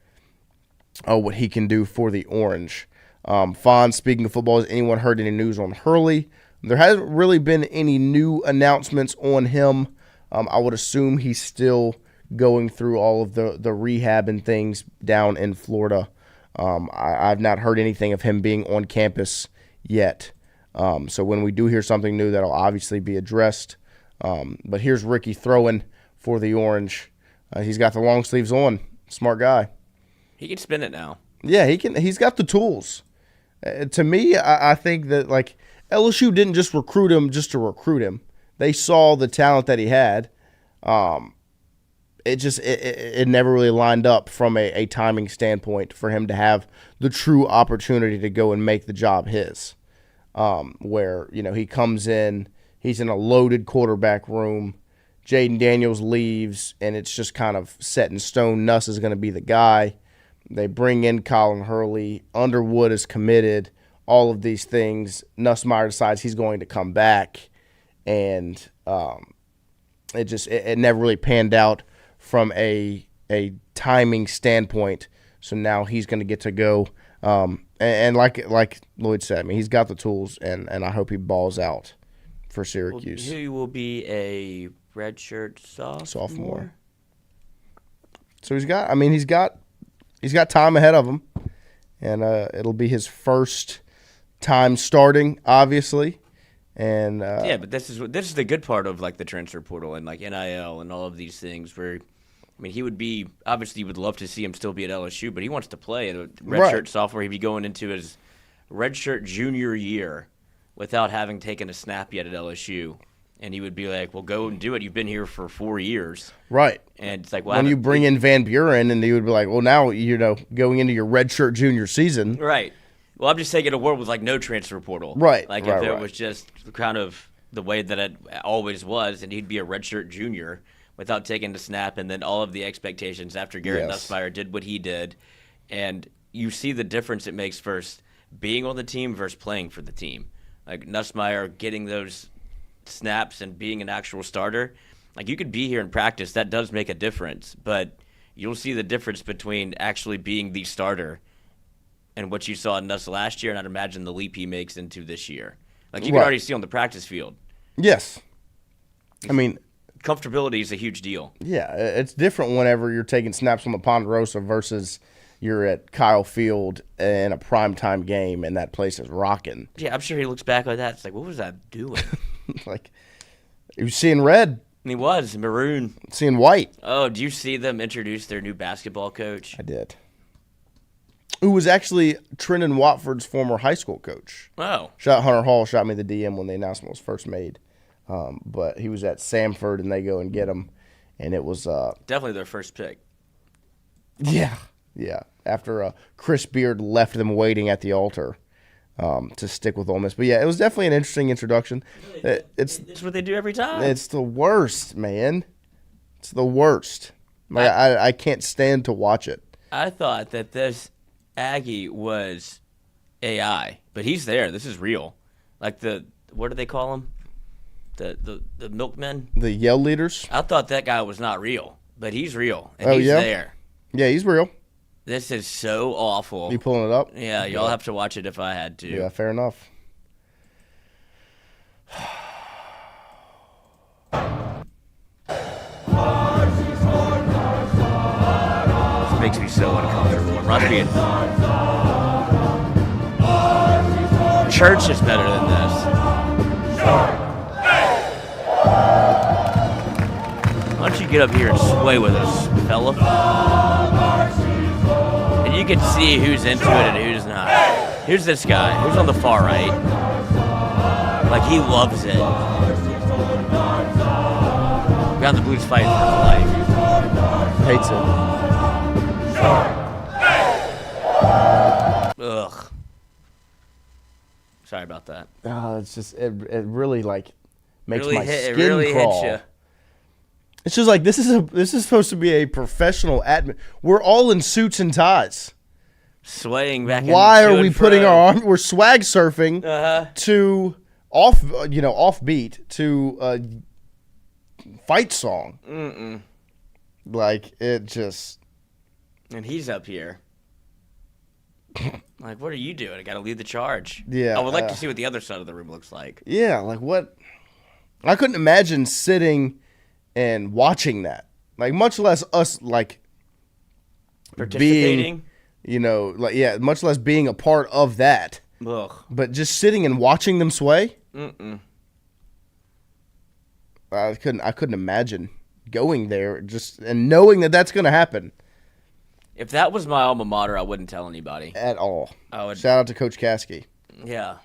what he can do for the Orange. Fawn, speaking of football, has anyone heard any news on Hurley? There hasn't really been any new announcements on him. I would assume he's still going through all of the rehab and things down in Florida. I've not heard anything of him being on campus yet. So when we do hear something new, that'll obviously be addressed. But here's Ricky throwing for the Orange. He's got the long sleeves on. Smart guy. He can spin it now. Yeah, he can. He's got the tools. To me, I think that like LSU didn't just recruit him just to recruit him. They saw the talent that he had. It never really lined up from a timing standpoint for him to have the true opportunity to go and make the job his. Where, he comes in, he's in a loaded quarterback room, Jaden Daniels leaves, and it's just kind of set in stone. Nuss is going to be the guy. They bring in Colin Hurley. Underwood is committed. All of these things. Nussmeier decides he's going to come back, and it never really panned out from a timing standpoint. So now he's going to get to go. And like Lloyd said, I mean, he's got the tools, and I hope he balls out for Syracuse. He will be a redshirt sophomore. So he's got time ahead of him, and it'll be his first time starting, obviously. And but this is the good part of like the transfer portal and like NIL and all of these things where. I mean, he would be – obviously, you would love to see him still be at LSU, but he wants to play. Redshirt sophomore, he'd be going into his redshirt junior year without having taken a snap yet at LSU. And he would be like, well, go and do it. You've been here for 4 years. Right. And it's like, well, when you bring in Van Buren, and he would be like, well, now, going into your redshirt junior season. Right. Well, I'm just saying a world with, like, no transfer portal. Right. Like, if it was just kind of the way that it always was, and he'd be a redshirt junior without taking the snap, and then all of the expectations after Garrett Nussmeier did what he did. And you see the difference it makes versus being on the team versus playing for the team. Like, Nussmeier getting those snaps and being an actual starter, like, you could be here in practice, that does make a difference, but you'll see the difference between actually being the starter and what you saw in Nuss last year, and I'd imagine the leap he makes into this year. Like, you can already see on the practice field. Yes. I mean, comfortability is a huge deal. Yeah, it's different whenever you're taking snaps on the Ponderosa versus you're at Kyle Field in a primetime game and that place is rocking. Yeah, I'm sure he looks back like that. It's like, what was I doing? Like, he was seeing red. And he was maroon. Seeing white. Oh, do you see them introduce their new basketball coach? I did. Who was actually Trenton Watford's former high school coach. Oh. Hunter Hall shot me the DM when the announcement was first made. But he was at Samford, and they go and get him. And it was definitely their first pick. Yeah. After Chris Beard left them waiting at the altar. To stick with Ole Miss. But, yeah, it was definitely an interesting introduction. It's what they do every time. It's the worst, man. It's the worst. Like, I can't stand to watch it. I thought that this Aggie was AI, but he's there. This is real. Like what do they call him? The milkmen? The yell leaders? I thought that guy was not real, but he's real, and he's there. Yeah, he's real. This is so awful. You pulling it up? Yeah, y'all have to watch it if I had to. Yeah, fair enough. This makes me so uncomfortable. It reminds me of church is better than this. Why don't you get up here and sway with us, fella? And you can see who's into it and who's not. Here's this guy. Who's on the far right? Like, he loves it. Got the Blues fighting for his life. Hates it. Ugh. Sorry about that. It's just it really like makes really my skin it really crawl. hits you. It's just like this is supposed to be a professional We're all in suits and ties, swaying back. Why are we putting our arm? We're swag surfing to offbeat to fight song. Mm-mm. Like, it just. And he's up here. Like, what are you doing? I got to lead the charge. Yeah. I would like to see what the other side of the room looks like. Yeah, like what? I couldn't imagine sitting and watching that. Like, much less us, like, participating. Much less being a part of that. Ugh. But just sitting and watching them sway. Mm-mm. I couldn't imagine going there and knowing that that's going to happen. If that was my alma mater, I wouldn't tell anybody at all. I would. Shout out to Coach Caskey. Yeah,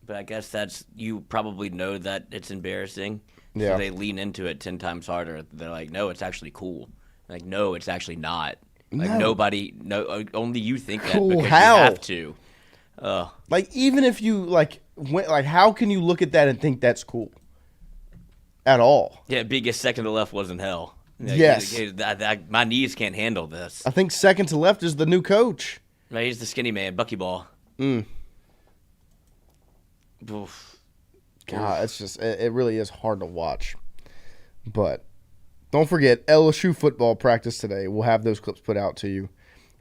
but I guess you probably know that it's embarrassing. Yeah. So they lean into it 10 times harder. They're like, no, it's actually cool. Like, no, it's actually not. Like, only you think that cool, because how? You have to. Like, even if you how can you look at that and think that's cool? At all? Yeah, biggest second to left wasn't hell. Yes. My knees can't handle this. I think second to left is the new coach. No, he's the skinny man, Buckyball. Oof. God, it's just, it really is hard to watch. But don't forget, LSU football practice today. We'll have those clips put out to you.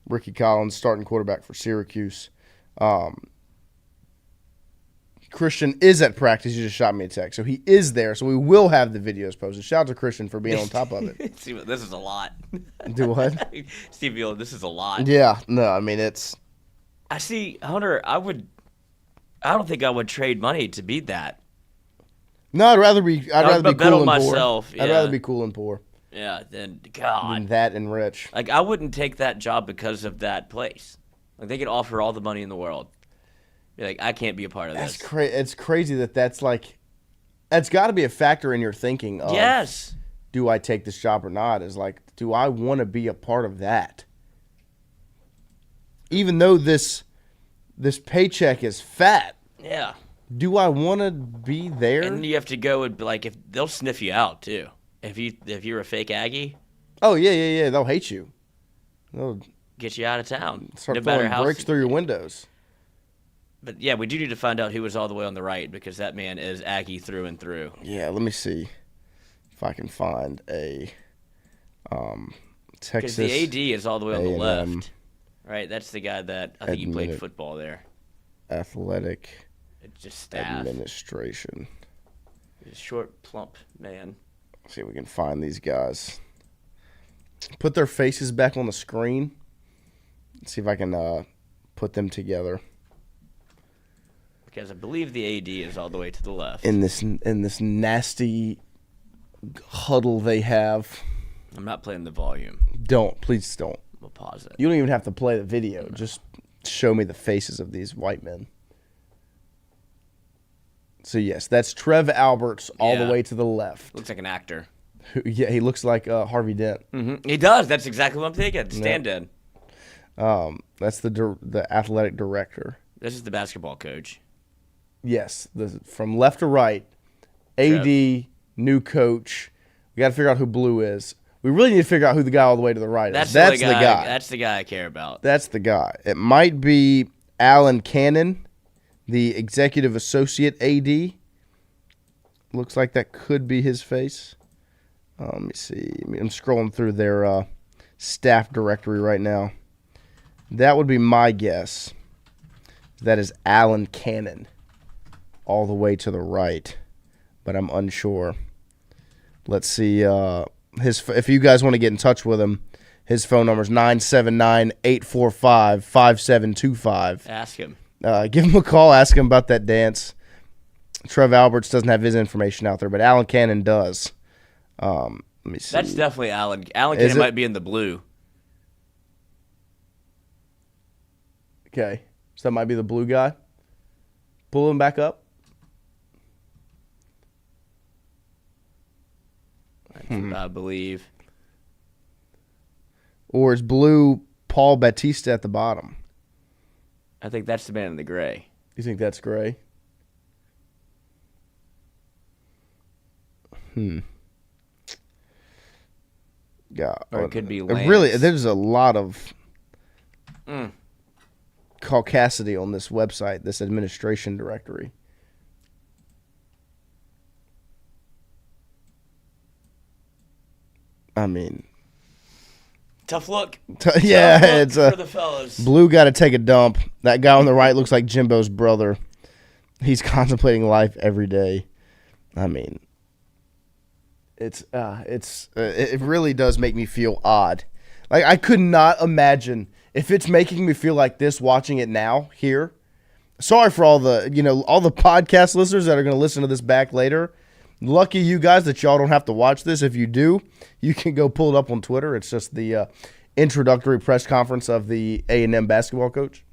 Ricky Collins, starting quarterback for Syracuse. Christian is at practice. He just shot me a text. So he is there. So we will have the videos posted. Shout out to Christian for being on top of it. Steve, this is a lot. Do what? Steve, this is a lot. Yeah. No, I mean, it's. I see, Hunter, I don't think I would trade money to beat that. No, I'd rather be cool and myself, poor. Yeah. I'd rather be cool and poor. Yeah, than God. Than that and rich. Like, I wouldn't take that job because of that place. Like, they could offer all the money in the world. Be like, I can't be a part of this. It's crazy that's like That's got to be a factor in your thinking of, yes, do I take this job or not? Is like, do I want to be a part of that? Even though this paycheck is fat, yeah. Do I want to be there? And you have to go and like if they'll sniff you out too. If you're a fake Aggie. Oh yeah. They'll hate you. They'll get you out of town. Start throwing bricks through your windows. But yeah, we do need to find out who was all the way on the right because that man is Aggie through and through. Yeah, let me see if I can find a Texas. Because the AD is all the way on the left. Right, that's the guy that I think he played football there. Athletic. It's just staff. Administration. He's a short, plump man. Let's see if we can find these guys. Put their faces back on the screen. Let's see if I can put them together. Because I believe the AD is all the way to the left. In this nasty huddle they have. I'm not playing the volume. Please don't. We'll pause it. You don't even have to play the video. Just show me the faces of these white men. So yes, that's Trev Alberts all the way to the left. Looks like an actor. Yeah, he looks like Harvey Dent. Mm-hmm. He does. That's exactly what I'm thinking. Stand-in. That's the athletic director. This is the basketball coach. Yes, from left to right, AD, new coach. We got to figure out who Blue is. We really need to figure out who the guy all the way to the right is. That's the guy. That's the guy I care about. That's the guy. It might be Alan Cannon, the executive associate AD. Looks like that could be his face. Let me see. I'm scrolling through their staff directory right now. That would be my guess. That is Alan Cannon, all the way to the right, but I'm unsure. Let's see. If you guys want to get in touch with him, his phone number is 979-845-5725. Ask him. Give him a call. Ask him about that dance. Trev Alberts doesn't have his information out there, but Alan Cannon does. Let me see. That's definitely Alan. Alan Cannon might be in the blue. Okay. So that might be the blue guy. Pull him back up. I believe. Or is blue Paul Batista at the bottom? I think that's the man in the gray. You think that's gray? Yeah. Or it could be Lance. Really, there's a lot of caucasity on this website, this administration directory. I mean, tough look. Yeah, tough look it's for the fellas. Blue got to take a dump. That guy on the right looks like Jimbo's brother. He's contemplating life every day. I mean, it really does make me feel odd. Like, I could not imagine if it's making me feel like this watching it now here. Sorry for all the podcast listeners that are going to listen to this back later. Lucky you guys that y'all don't have to watch this. If you do, you can go pull it up on Twitter. It's just the introductory press conference of the A&M basketball coach.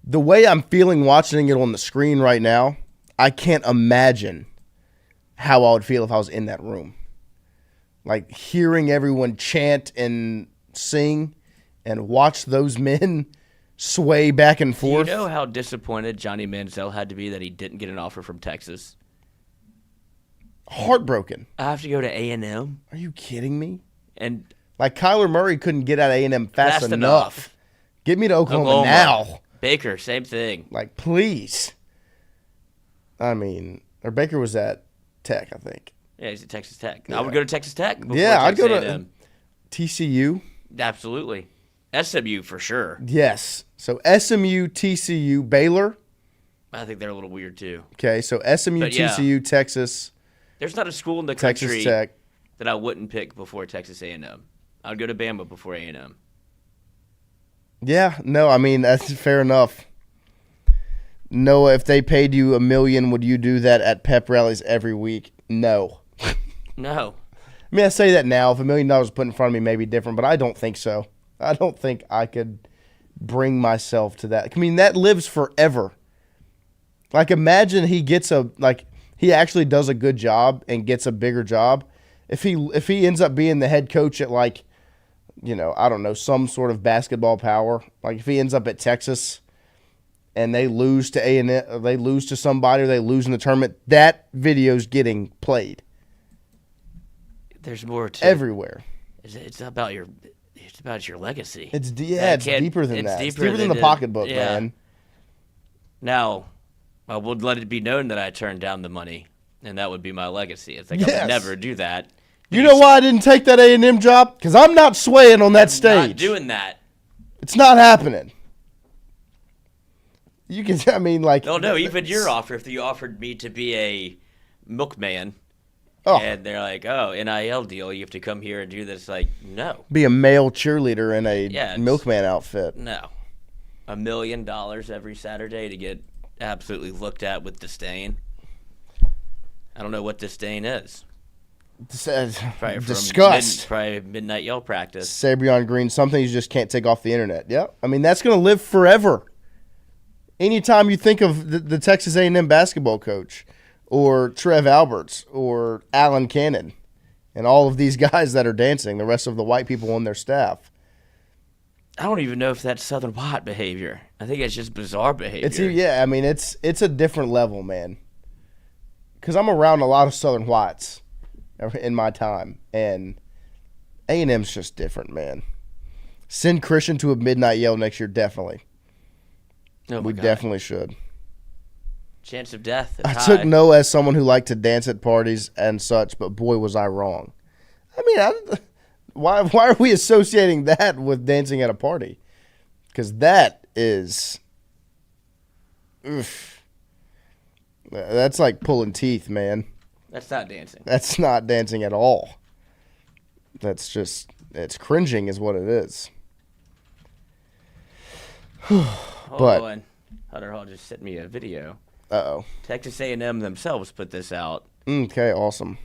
The way I'm feeling watching it on the screen right now, I can't imagine how I would feel if I was in that room. Like, hearing everyone chant and sing and watch those men sway back and forth. Do you know how disappointed Johnny Manziel had to be that he didn't get an offer from Texas? Heartbroken. I have to go to A&M. Are you kidding me? And like, Kyler Murray couldn't get out of A&M fast enough. Get me to Oklahoma now. Baker, same thing. Like, please. I mean, or Baker was at Tech, I think. Yeah, he's at Texas Tech. Yeah. I would go to Texas Tech. Yeah, I'd go to TCU. Absolutely. SMU for sure. Yes. So SMU, TCU, Baylor. I think they're a little weird too. Okay, so SMU, TCU, Texas. There's not a school in the country that I wouldn't pick before Texas A&M. I'd go to Bama before A&M. Yeah, no, I mean, that's fair enough. Noah, if they paid you $1 million, would you do that at pep rallies every week? No. No. I mean, I say that now. If $1 million was put in front of me, maybe different, but I don't think so. I don't think I could bring myself to that. I mean, that lives forever. Like, imagine he gets he actually does a good job and gets a bigger job, if he ends up being the head coach at like, I don't know, some sort of basketball power, like if he ends up at Texas and they lose to A&M, they lose to somebody, or they lose in the tournament, that video's getting played. There's more to everywhere. It's about your legacy. It's deeper than that. It's deeper than the pocketbook, man. Now, I would let it be known that I turned down the money, and that would be my legacy. It's like I would never do that. You know why I didn't take that A&M job? Because I'm not swaying on that stage. Not doing that. It's not happening. You can, no, even your offer, if you offered me to be a milkman, and they're like, oh, NIL deal, you have to come here and do this, like, no. Be a male cheerleader in a milkman outfit. No. $1 million every Saturday to get absolutely looked at with disdain. I don't know what disdain is. Disgust. Probably midnight yell practice. Sabrion Green, something you just can't take off the internet. Yeah, that's going to live forever. Anytime you think of the Texas A&M basketball coach, or Trev Alberts, or Alan Cannon, and all of these guys that are dancing, the rest of the white people on their staff. I don't even know if that's Southern white behavior. I think it's just bizarre behavior. It's a different level, man. Because I'm around a lot of Southern whites in my time, and A&M's just different, man. Send Christian to a midnight yell next year, definitely. We definitely should. Chance of death. I took no as someone who liked to dance at parties and such, but boy, was I wrong. Why are we associating that with dancing at a party? Because that is, that's like pulling teeth, man. That's not dancing. That's not dancing at all. That's just, it's cringing is what it is. Hold on. Hunter Hall just sent me a video. Uh-oh. Texas A&M themselves put this out. Okay, awesome.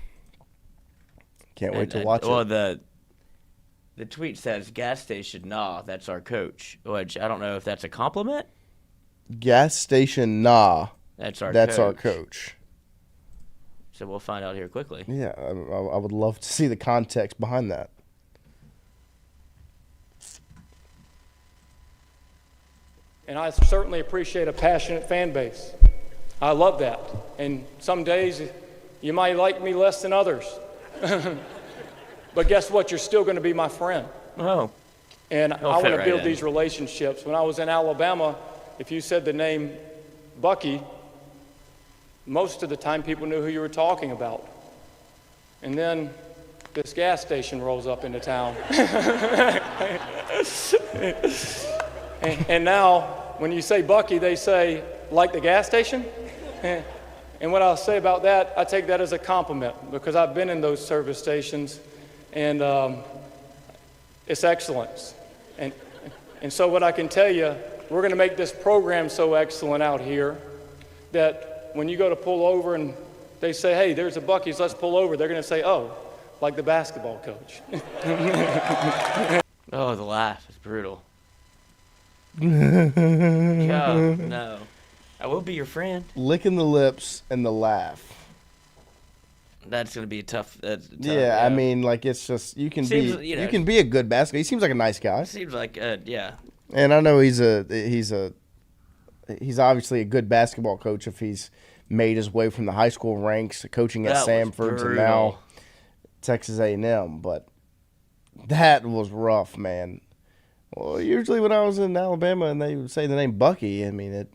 Can't wait to watch it. Well, the tweet says, gas station, nah, that's our coach. Which I don't know if that's a compliment. Gas station, nah. That's our coach. So we'll find out here quickly. Yeah, I would love to see the context behind that. And I certainly appreciate a passionate fan base. I love that. And some days you might like me less than others. But guess what? You're still going to be my friend. Oh. And I want to build these relationships. When I was in Alabama, if you said the name Bucky, most of the time people knew who you were talking about. And then this gas station rolls up into town. And now, when you say Bucky, they say, like the gas station? And what I'll say about that, I take that as a compliment, because I've been in those service stations, and it's excellence. And so what I can tell you, we're going to make this program so excellent out here that when you go to pull over and they say, hey, there's a Buc-ee's, let's pull over, they're going to say, oh, like the basketball coach. Oh, the laugh is brutal. Oh, no. I will be your friend. Licking the lips and the laugh. That's going to be tough. Yeah, I mean, like, it's just, you can be a good basketball. He seems like a nice guy. Seems like, yeah. And I know he's obviously a good basketball coach if he's made his way from the high school ranks, coaching at Stanford to now Texas A&M. But that was rough, man. Well, usually when I was in Alabama and they would say the name Bucky, I mean, you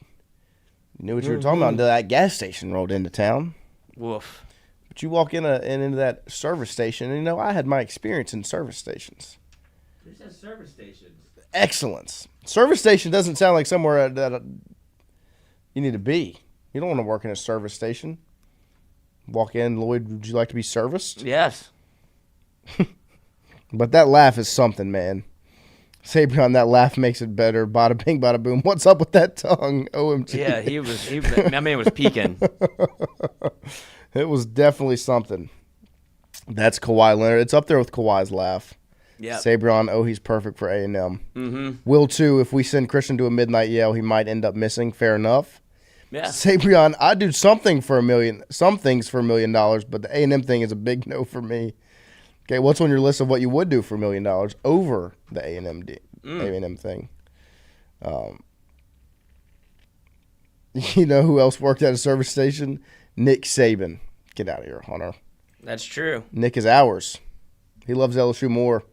knew what you were talking about until that gas station rolled into town. Woof. But you walk into that service station, and I had my experience in service stations. Who says service stations? Excellence. Service station doesn't sound like somewhere that you need to be. You don't want to work in a service station. Walk in, Lloyd, would you like to be serviced? Yes. But that laugh is something, man. Sabrion, that laugh makes it better. Bada bing, bada boom. What's up with that tongue? OMG. Yeah, that man was peeking. It was definitely something. That's Kawhi Leonard. It's up there with Kawhi's laugh. Yeah. Sabrion, he's perfect for A&M. Mm-hmm. Will, too, if we send Christian to a midnight yell, he might end up missing. Fair enough. Yeah. Sabrion, I do something for $1 million, some things for $1 million, but the A&M thing is a big no for me. Okay, what's on your list of what you would do for $1 million over the A&M thing? You know who else worked at a service station? Nick Saban. Get out of here, Hunter. That's true. Nick is ours. He loves LSU more,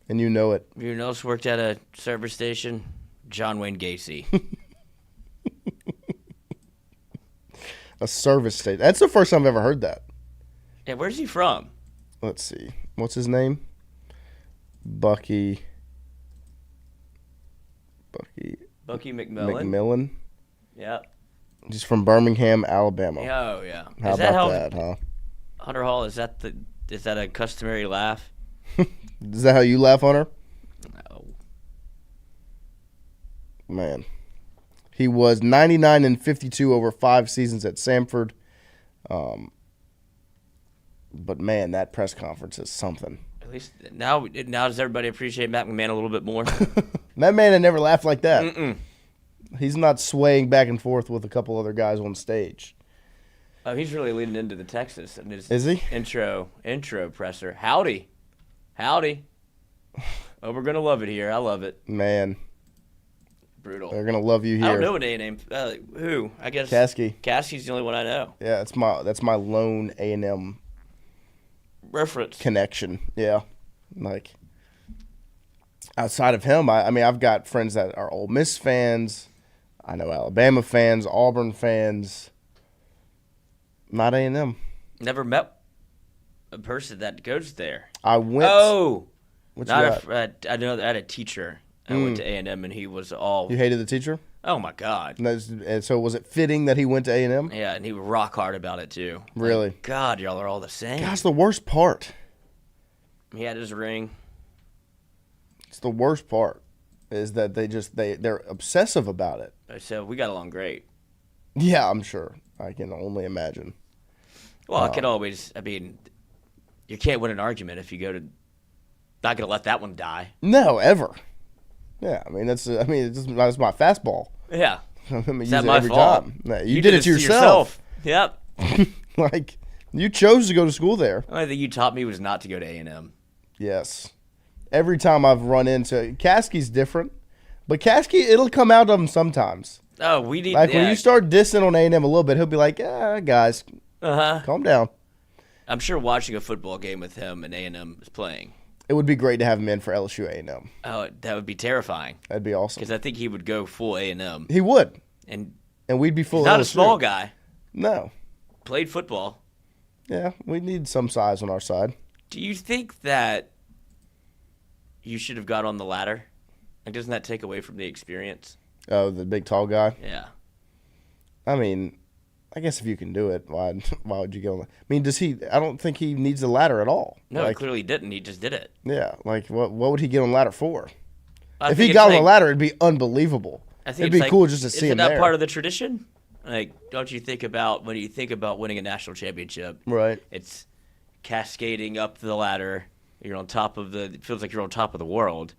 and you know it. You know who else worked at a service station? John Wayne Gacy. A service station. That's the first time I've ever heard that. Yeah, where's he from? Let's see. What's his name? Bucky McMillan. Yeah. He's from Birmingham, Alabama. Oh, yeah. How about that, huh? Hunter Hall, is that a customary laugh? Is that how you laugh, Hunter? No. Man. He was 99-52 over 5 seasons at Stanford. But, man, that press conference is something. At least now does everybody appreciate Matt McMahon a little bit more? That man had never laughed like that. Mm-mm. He's not swaying back and forth with a couple other guys on stage. Oh, he's really leading into the Texas. And his Is he? Intro presser. Howdy. Oh, we're going to love it here. I love it. Man. Brutal. They're going to love you here. I don't know a name. Who? I guess Caskey. Caskey's the only one I know. Yeah, that's my lone A&M reference connection. Yeah. Like, outside of him, I mean, I've got friends that are Ole Miss fans. I know Alabama fans, Auburn fans. Not A&M. Never met a person that goes there. I went. Oh, what I know I had a teacher. I went to A&M, and he was all. You hated the teacher? Oh my God! And so was it fitting that he went to A&M? Yeah, and he was rock hard about it too. Really? Like, God, y'all are all the same. That's the worst part. He had his ring. It's the worst part, is that they're obsessive about it. So we got along great. Yeah, I'm sure. I can only imagine. Well, I can always. I mean, you can't win an argument if you go to. Not gonna let that one die. No, ever. Yeah, I mean that's my fastball. Yeah, I'm gonna use it my every fault? time. No, you did it to yourself. Yep. Like you chose to go to school there. The only thing you taught me was not to go to A&M. Yes. Every time I've run into Caskey's different, but Caskey it'll come out of him sometimes. Oh, we need when you start dissing on A&M a little bit, he'll be like, guys, calm down." I'm sure watching a football game with him and A&M is playing. It would be great to have him in for LSU A&M. Oh, that would be terrifying. That'd be awesome. Because I think he would go full A&M. He would. And we'd be full he's not LSU. a small guy. No. Played football. Yeah, we need some size on our side. Do you think that you should have got on the ladder? Like, doesn't that take away from the experience? Oh, the big tall guy? Yeah. I mean, I guess if you can do it, why would you go? I mean, I don't think he needs the ladder at all. No, he clearly didn't. He just did it. Yeah, like what would he get on the ladder for? If he got on the ladder, it'd be unbelievable. It'd be cool just to see him there. Isn't that part of the tradition? Like, don't you think about when you think about winning a national championship? Right. It's cascading up the ladder. You're on top of it feels like you're on top of the world.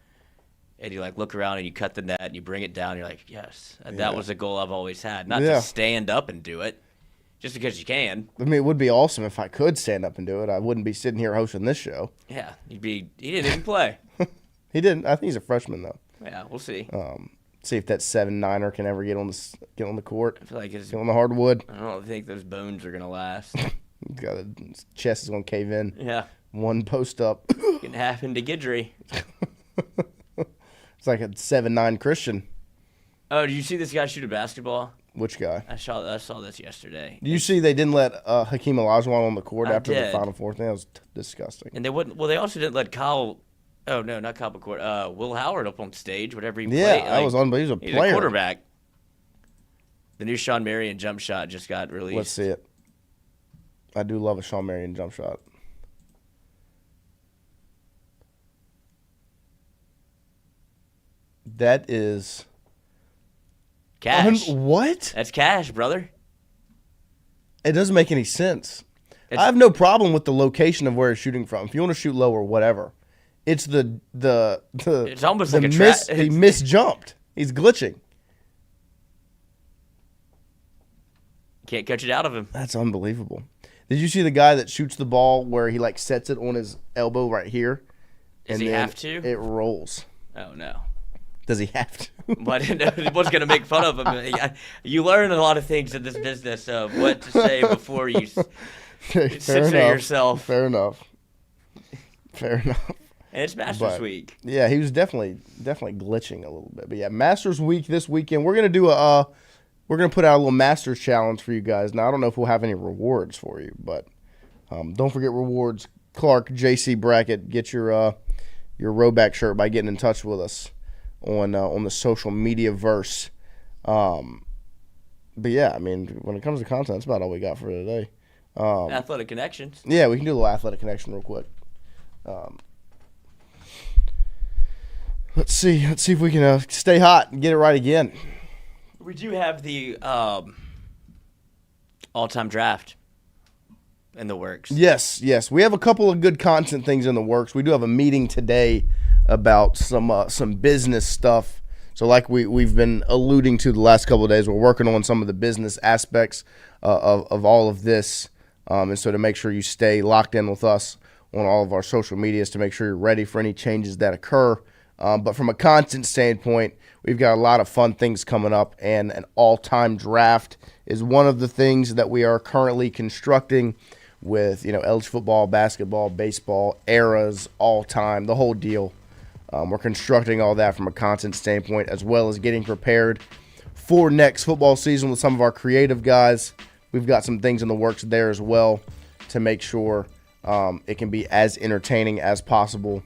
And you look around and you cut the net and you bring it down. And you're like, yes, that was a goal I've always had. Not to stand up and do it, just because you can. I mean, it would be awesome if I could stand up and do it. I wouldn't be sitting here hosting this show. Yeah, he didn't even play. He didn't. I think he's a freshman though. Yeah, we'll see. See if that 7'9" can ever get on the court. I feel like get on the hardwood. I don't think those bones are gonna last. His chest is gonna cave in. Yeah. One post up. Can happen to Guidry. It's like a 7'9" Christian. Oh, did you see this guy shoot a basketball? Which guy? I saw this yesterday. Do you see they didn't let Hakeem Olajuwon on the court after the Final Four thing? That was disgusting. And they wouldn't. Well, they also didn't let Kyle. Oh no, not Kyle McCord. Will Howard up on stage, whatever he played. Yeah, that was unbelievable. He's a player. He's a quarterback. The new Sean Marion jump shot just got released. Let's see it. I do love a Sean Marion jump shot. That is cash. What? That's cash, brother. It doesn't make any sense. I have no problem with the location of where he's shooting from. If you want to shoot lower, whatever. It's the It's almost the like he misjumped. He's glitching. Can't catch it out of him. That's unbelievable. Did you see the guy that shoots the ball where he like sets it on his elbow right here? Does he have to? It rolls. Oh, no. Does he have to? But I was going to make fun of him. You learn a lot of things in this business of what to say before you censor yourself. Fair enough. And it's Masters Week. Yeah, he was definitely glitching a little bit. But yeah, Masters Week this weekend. We're gonna do we're gonna put out a little Masters challenge for you guys. Now I don't know if we'll have any rewards for you, but don't forget rewards. Clark JC Brackett, get your Rowback shirt by getting in touch with us on the social media verse. But yeah, I mean, when it comes to content, that's about all we got for today. Athletic Connections. Yeah, we can do a little Athletic Connection real quick. Let's see if we can stay hot and get it right again. We do have the all-time draft in the works. Yes. We have a couple of good content things in the works. We do have a meeting today about some business stuff. So like we've been alluding to the last couple of days, we're working on some of the business aspects of all of this. And so to make sure you stay locked in with us on all of our social medias to make sure you're ready for any changes that occur. But from a content standpoint, we've got a lot of fun things coming up, and an all-time draft is one of the things that we are currently constructing with, LSU football, basketball, baseball, eras, all-time, the whole deal. We're constructing all that from a content standpoint, as well as getting prepared for next football season with some of our creative guys. We've got some things in the works there as well to make sure it can be as entertaining as possible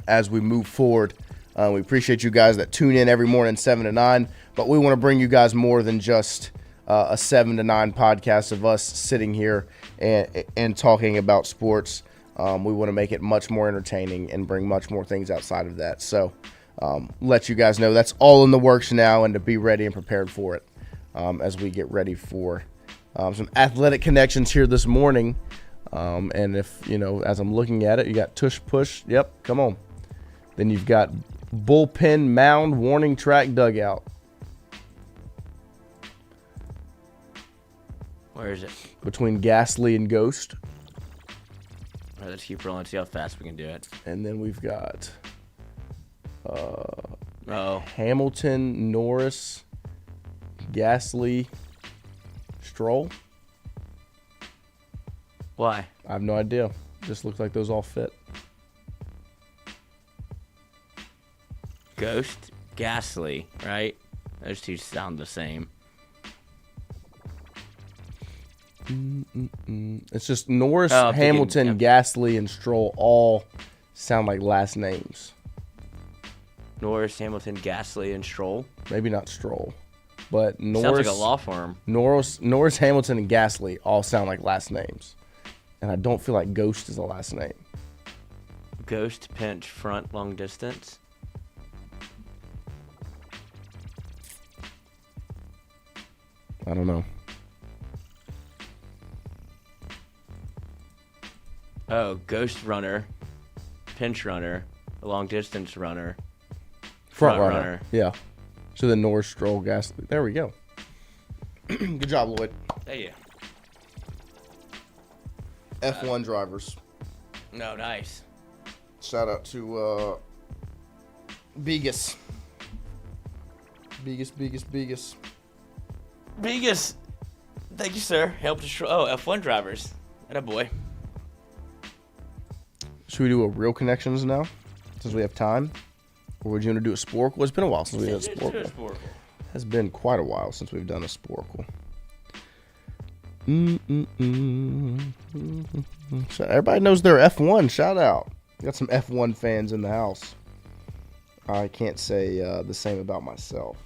as we move forward. We appreciate you guys that tune in every morning 7 to 9, but we want to bring you guys more than just a 7 to 9 podcast of us sitting here and talking about sports. We want to make it much more entertaining and bring much more things outside of that. So let you guys know that's all in the works now, and to be ready and prepared for it as we get ready for some athletic connections here this morning. And if, as I'm looking at it, you got tush push. Yep, come on. Then you've got bullpen, mound, warning track, dugout. Where is it? Between Ghastly and Ghost. All right, let's keep rolling, see how fast we can do it. And then we've got Hamilton, Norris, Ghastly, Stroll. Why? I have no idea. Just looks like those all fit. Ghost, Ghastly, right? Those two sound the same. It's just Norris, Hamilton, Ghastly, and Stroll all sound like last names. Norris, Hamilton, Ghastly, and Stroll? Maybe not Stroll, but Norris. Sounds like a law firm. Norris, Hamilton, and Ghastly all sound like last names. And I don't feel like Ghost is a last name. Ghost, pinch, front, long distance. I don't know. Oh, ghost runner, pinch runner, long distance runner, front runner. Yeah. So the Norris, Stroll, Ghastly. There we go. Good job, Lloyd. Thank you. F1 drivers. No, nice. Shout out to Begas. Begas. Thank you, sir. Helped us. F1 drivers. Atta boy. Should we do a real connections now, since we have time? Or would you want to do a Sporcle? It's been a while since we did a Sporcle. Has been quite a while since we've done a Sporcle. So everybody knows their F1. Shout out. Got some F1 fans in the house. I can't say the same about myself.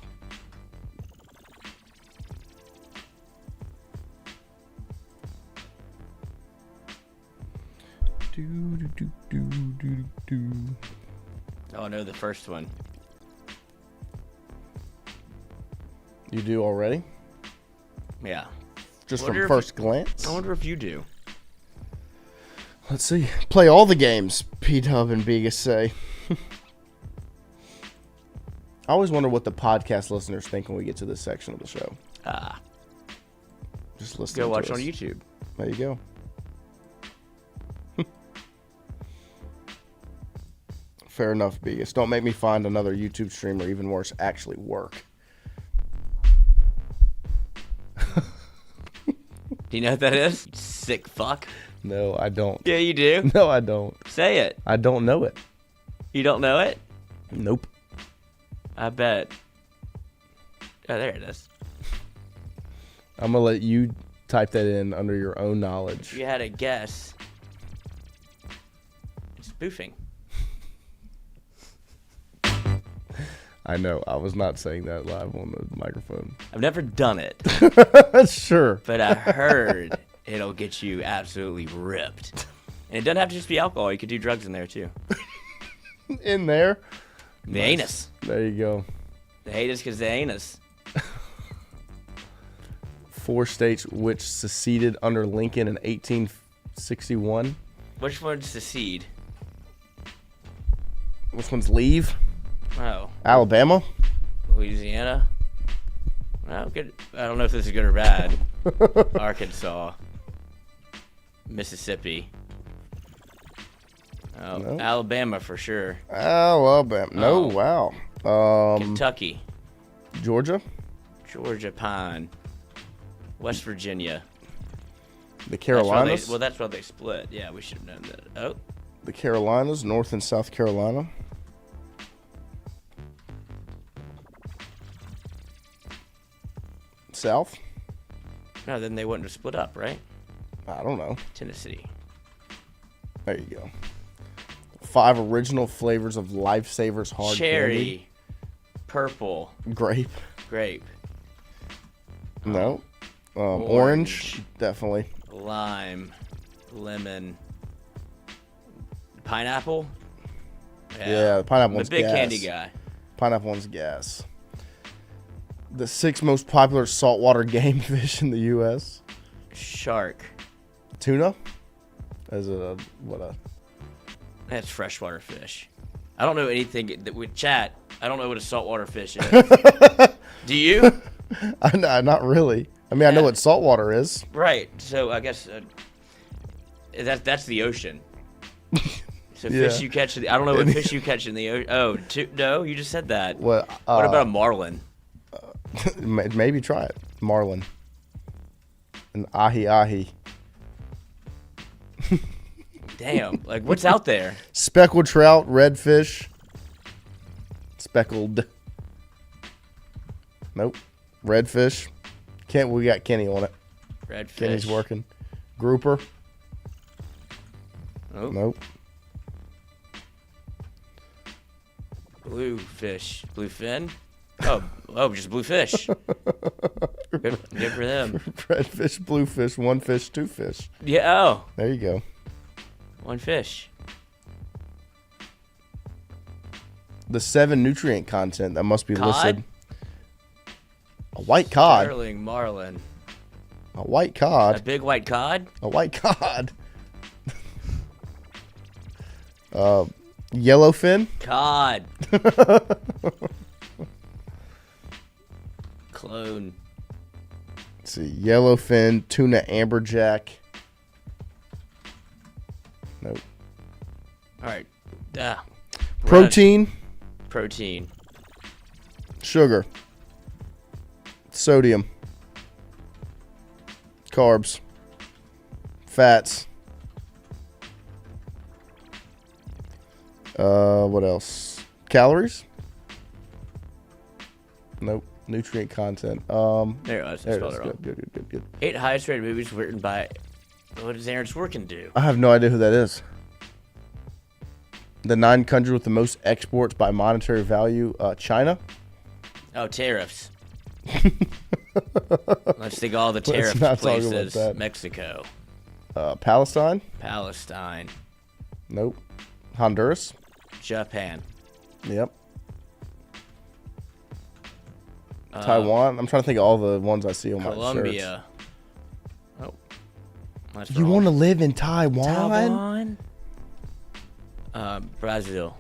Oh, I know the first one. You do already? Yeah. Just from first glance? I wonder if you do. Let's see. Play all the games, P-Dub and Begas say. I always wonder what the podcast listeners think when we get to this section of the show. Just listening. Go watch to on us. YouTube. There you go. Fair enough, Biggest. Don't make me find another YouTube streamer, even worse, actually work. Do you know what that is? You sick fuck. No, I don't. Yeah, you do. No, I don't. Say it. I don't know it. You don't know it? Nope. I bet. Oh, there it is. I'm going to let you type that in under your own knowledge. If you had a guess, it's spoofing. I know. I was not saying that live on the microphone. I've never done it. Sure. But I heard it'll get you absolutely ripped. And it doesn't have to just be alcohol. You could do drugs in there, too. In there? The anus. There you go. They hate us because the anus. 4 states which seceded under Lincoln in 1861. Which one's secede? Which one's leave? Oh. Alabama? Louisiana? Well, good. I don't know if this is good or bad. Arkansas. Mississippi. Oh, No. Alabama for sure. Alabama. No, Oh. wow. Kentucky. Georgia? Georgia Pine. West Virginia. The Carolinas? Well, that's why they split. Yeah, we should have known that. Oh. The Carolinas, North and South Carolina. South? No, then they wouldn't have split up, right? I don't know. Tennessee. There you go. 5 original flavors of Lifesavers hard Cherry. candy. Purple. Grape. Grape. No. Orange. Definitely. Lime. Lemon. Pineapple? Yeah, the pineapple I'm one's a big gas. candy guy. Pineapple one's gas. The 6 most popular saltwater game fish in the U.S. Shark. Tuna? As a what a? That's freshwater fish. I don't know anything that with chat. I don't know what a saltwater fish is. Do you? Not really. I mean, I know what saltwater is. Right. So I guess that's the ocean. So Yeah. fish you catch. I don't know what fish you catch in the ocean. Oh, no, you just said that. What about a marlin? Maybe try it. Marlin. An ahi. Damn. Like, what's out there? Speckled trout, redfish. Speckled. Nope. Redfish. We got Kenny on it. Redfish. Kenny's working. Grouper. Nope. Bluefish. Bluefin? Oh, just bluefish. Good for them. Redfish, bluefish, 1 fish, 2 fish. Yeah, oh. There you go. 1 fish. The 7 nutrient content that must be Cod? listed. A white cod. Sterling marlin. A white cod. A big white cod? A white cod. Yellowfin. Cod. Clone. Let's see. Yellowfin, tuna amberjack. Nope. All right. Protein. Protein. Sugar. Sodium. Carbs. Fats. What else? Calories? Nope. Nutrient content. There it was. I spelled it wrong. Good. 8 highest rated movies written by. What does Aaron Sorkin do? I have no idea who that is. The 9 countries with the most exports by monetary value. China. Oh, tariffs. Let's think all the Let's tariff not talk about places. that. Mexico. Palestine. Palestine. Nope. Honduras. Japan. Yep. Taiwan. I'm trying to think of all the ones I see on my shirts. Colombia. Oh. That's You wrong. want to live in Taiwan? Brazil.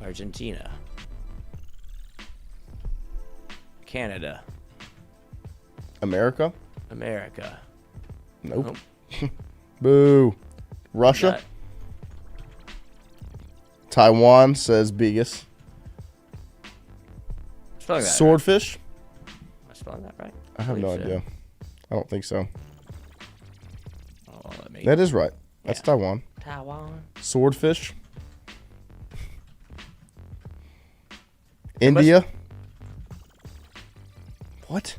Argentina. Canada. America? America. Nope. Boo. Russia? Taiwan, says Begus. Spelling that Swordfish? Right. Am I spelling that right? I have no idea. I don't think so. Oh, that is right. That's Taiwan. Taiwan. Swordfish. India. What?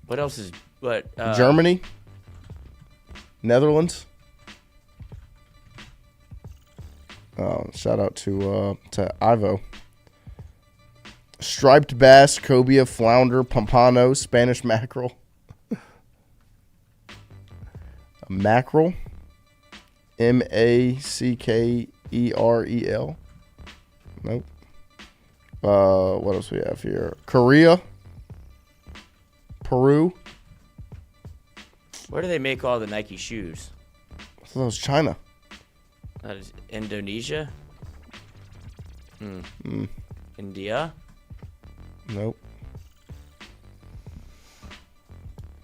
What else is what? Germany. Netherlands. Shout out to Ivo. Striped bass, cobia, flounder, pompano, Spanish mackerel. Mackerel. Mackerel. Nope. What else we have here? Korea. Peru. Where do they make all the Nike shoes? I thought that was China. That is Indonesia. India. Nope.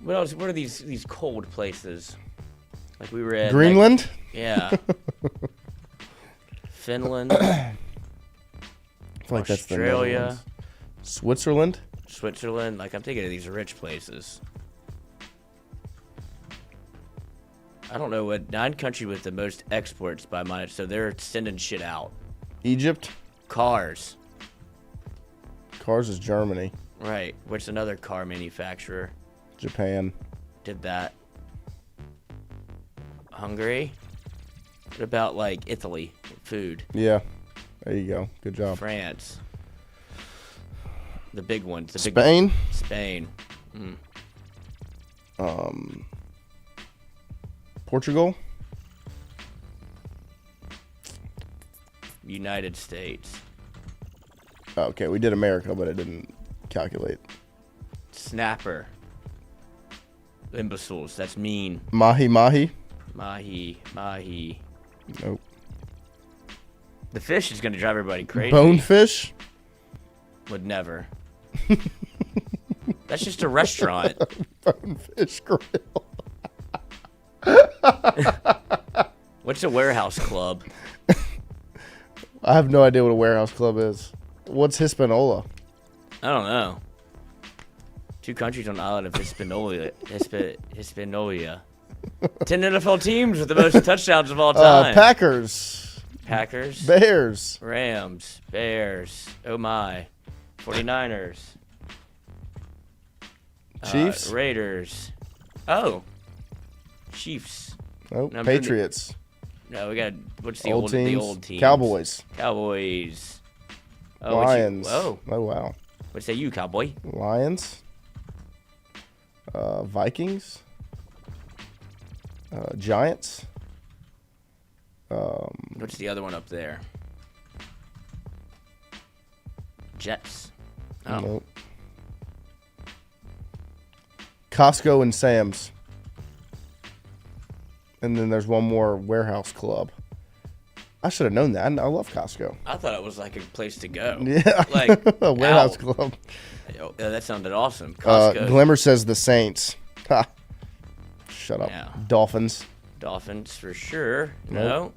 What else? What are these cold places? Like we were at Greenland. Yeah. Finland. I feel like that's the Australia. Netherlands. Switzerland. Switzerland. Like I'm thinking of these rich places. I don't know what 9 country with the most exports by mileage, so they're sending shit out. Egypt. Cars. Cars is Germany. Right. Which is another car manufacturer. Japan. Did that. Hungary. What about like Italy? Food. Yeah. There you go. Good job. France. The big ones. The big Spain. Spain. Portugal. United States. Okay, we did America, but it didn't calculate. Snapper. Imbeciles. That's mean. Mahi. Mahi. Nope. The fish is going to drive everybody crazy. Bonefish. Would never. That's just a restaurant. Bonefish Grill. What's a warehouse club? I have no idea what a warehouse club is. What's Hispaniola? I don't know. 2 countries on the island of Hispaniola. 10 NFL teams with the most touchdowns of all time. Packers. Bears. Rams. Bears. Oh my. 49ers. Chiefs. Raiders. Oh. Chiefs. Nope. No, Patriots. No, we got what's the old the teams. old teams? Cowboys. Oh, Lions. Whoa. Oh wow. What say you, cowboy? Lions. Vikings. Giants. What's the other one up there? Jets. Oh. Nope. Costco and Sam's. And then there's one more warehouse club. I should have known that. I love Costco. I thought it was like a place to go. Yeah. Like a warehouse club. Yeah, that sounded awesome. Costco. Glimmer says the Saints. Ha. Shut up. Yeah. Dolphins. Dolphins for sure. Nope.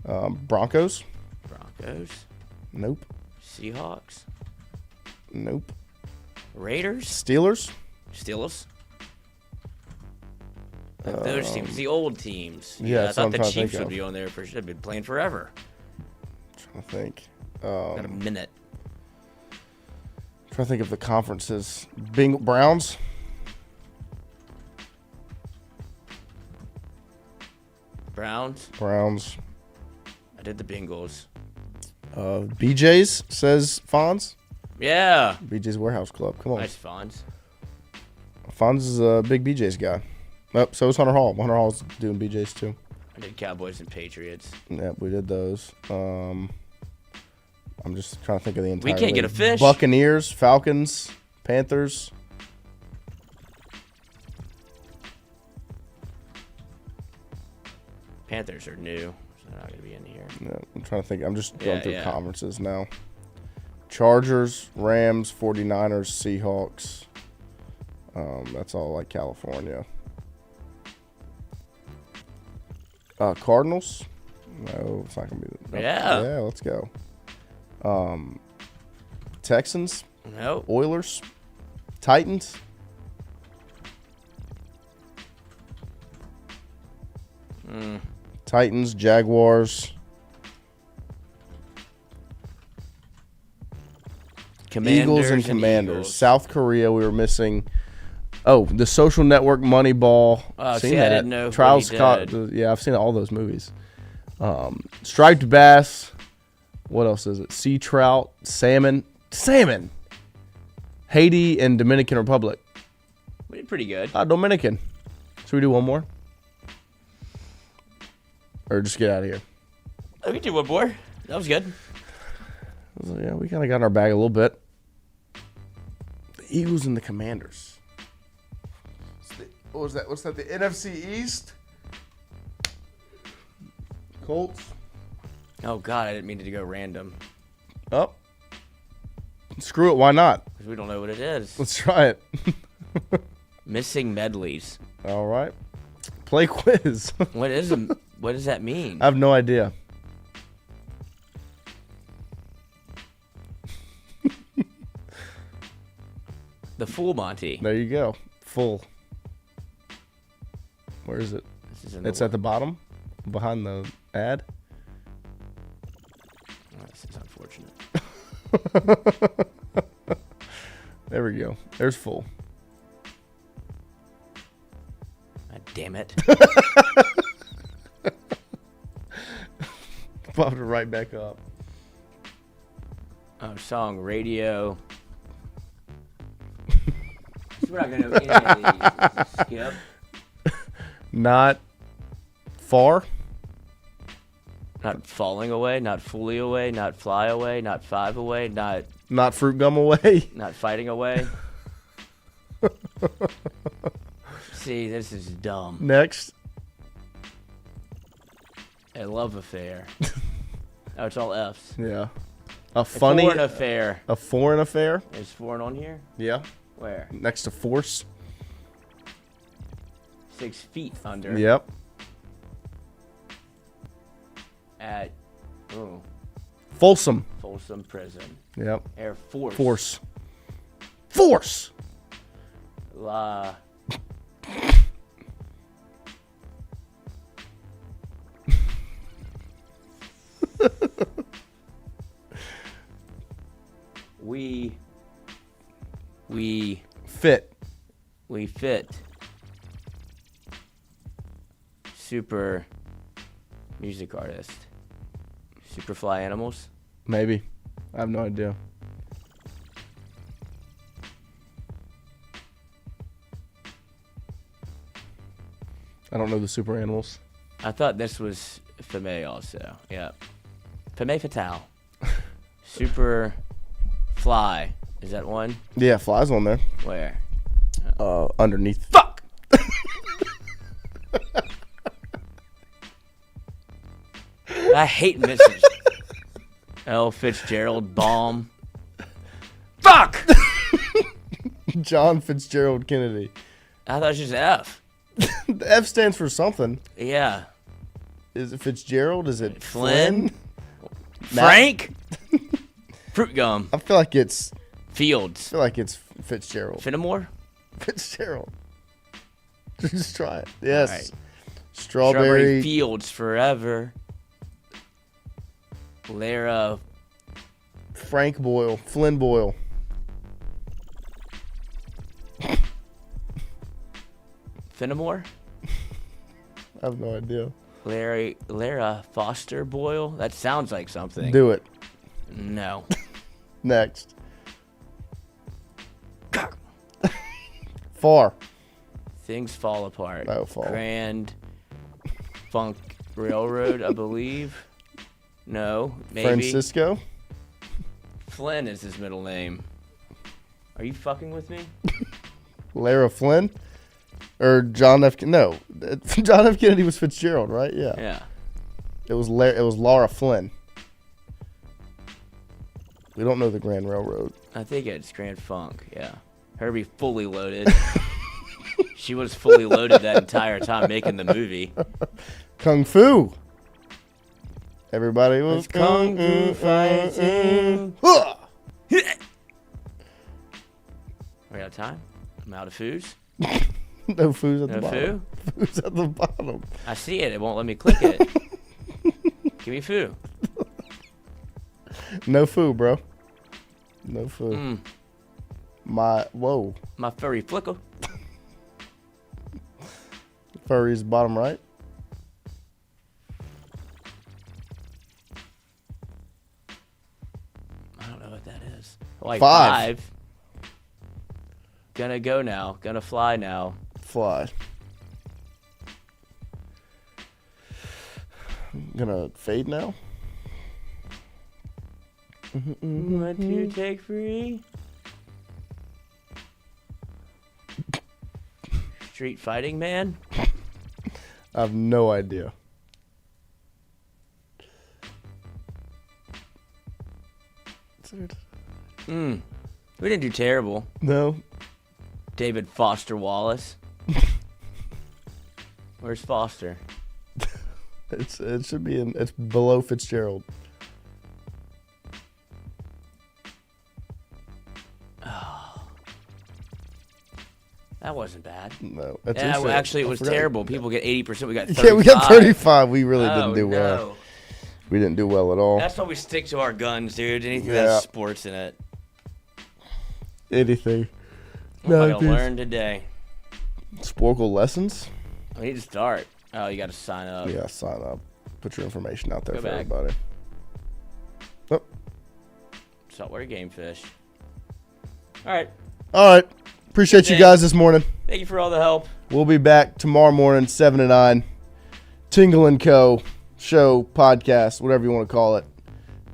Broncos. Broncos. Nope. Seahawks. Nope. Raiders. Steelers. Like those teams, the old teams. Yeah, I thought the Chiefs Chiefs would be on there for sure. They've been playing forever. I'm trying to think. Got a minute. Trying to think of the conferences. Browns. Browns. I did the Bengals. BJ's, says Fonz. Yeah. BJ's Warehouse Club. Come on. Nice, Fonz. Fonz is a big BJ's guy. Oh, so is Hunter Hall. Hunter Hall's doing BJ's too. I did Cowboys and Patriots. Yeah, we did those. I'm just trying to think of the entire We can't get a fish. Buccaneers, Falcons, Panthers. Panthers are new, so they're not going to be in here. No, I'm trying to think. I'm just going through yeah. conferences now. Chargers, Rams, 49ers, Seahawks. That's all like California. Cardinals? No, it's not gonna be. Yeah, let's go. Texans? No. Oilers? Titans? Titans, Jaguars. Eagles and Commanders. Eagles. South Korea, we were missing. Oh, The Social Network, Moneyball. Oh, seen see, that. I didn't know Trials. what he did. Yeah, I've seen all those movies. Striped bass. What else is it? Sea trout, salmon. Haiti and Dominican Republic. We did pretty good. Dominican. Should we do one more? Or just get out of here? We can do one more. That was good. Yeah, we kind of got in our bag a little bit. The Eagles and the Commanders. What was that? What's that? The NFC East? Colts? Oh, God, I didn't mean to go random. Oh. Screw it, why not? Because we don't know what it is. Let's try it. Missing medleys. All right. Play quiz. What does that mean? I have no idea. The Full Monty. There you go. Full. Where is it? It's at the bottom, behind the ad. Oh, this is unfortunate. There we go. There's full. God damn it. Popped it right back up. Oh, song, radio. We're not going to skip. Not far. Not falling away, not fully away, not fly away, not five away, not fruit gum away. Not fighting away. See, this is dumb. Next. A love affair. Oh, it's all F's. Yeah. A foreign affair. A foreign affair? Is foreign on here? Yeah. Where? Next to force. 6 feet under. Yep. At Folsom. Folsom Prison. Yep. Air Force. Force. La. We fit. We fit. Super music artist. Superfly Animals? Maybe. I have no idea. I don't know the super animals. I thought this was Femme also. Yeah. Femme Fatale. Super Fly. Is that one? Yeah, Fly's on there. Where? Underneath. Fuck! I hate Mrs. L. Fitzgerald Baum. Fuck! John Fitzgerald Kennedy. I thought it was just F. The F stands for something. Yeah. Is it Fitzgerald? Is it Flynn? Frank? Fruit gum. I feel like it's Fields. I feel like it's Fitzgerald. Fenimore? Fitzgerald. Just try it. Yes. Right. Strawberry Fields forever. Lara. Frank Boyle. Flynn Boyle. Fenimore? I have no idea. Lara Foster Boyle? That sounds like something. Do it. No. Next. Far. Things fall apart. Oh, fall. Grand Funk Railroad, I believe. No, maybe. Francisco. Flynn is his middle name. Are you fucking with me? Lara Flynn? Or John F. No. John F. Kennedy was Fitzgerald, right? Yeah. Yeah. It was Laura Flynn. We don't know the Grand Railroad. I think it's Grand Funk, yeah. Herbie fully loaded. She was fully loaded that entire time making the movie. Kung Fu. Everybody was Kung Fu fighting. We out of time? I'm out of foos. No foos at the No bottom. Foos at the bottom. I see it. It won't let me click it. Give me foo. No foo, bro. No foo. Whoa. My furry flicker. Furry's bottom right. I don't know what that is. Like 5. Gonna go now. Gonna fly now. Fly. Gonna fade now. What do you take free? Street fighting man? I have no idea. We didn't do terrible. No. David Foster Wallace. Where's Foster? It should be in. It's below Fitzgerald. Oh. That wasn't bad. No. Yeah, actually, it was terrible. People get 80%. We got 35. Yeah, we got 35. We really didn't do well. No. We didn't do well at all. That's why we stick to our guns, dude. Anything that has sports in it. Anything. What am I going to learn today? Sporcle lessons? We need to start. Oh, you got to sign up. Yeah, sign up. Put your information out there Go for back. everybody. Oh. Saltwater game fish. All right. All right. Appreciate you guys this morning. Thank you for all the help. We'll be back tomorrow morning, 7 to 9. Tingle & Co. show, podcast, whatever you want to call it.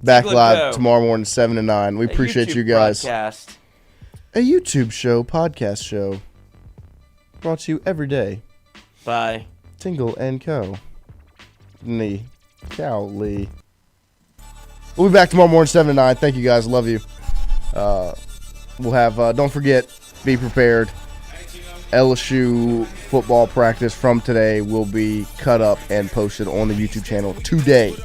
Back Tingle & live Co. tomorrow morning, 7 to 9. We appreciate YouTube you guys. Broadcast. A YouTube show, podcast show. Brought to you every day. Bye. Tingle & Co. Lee. Cow Lee. We'll be back tomorrow morning, 7 to 9. Thank you guys. Love you. We'll have, don't forget, be prepared. LSU football practice from today will be cut up and posted on the YouTube channel today.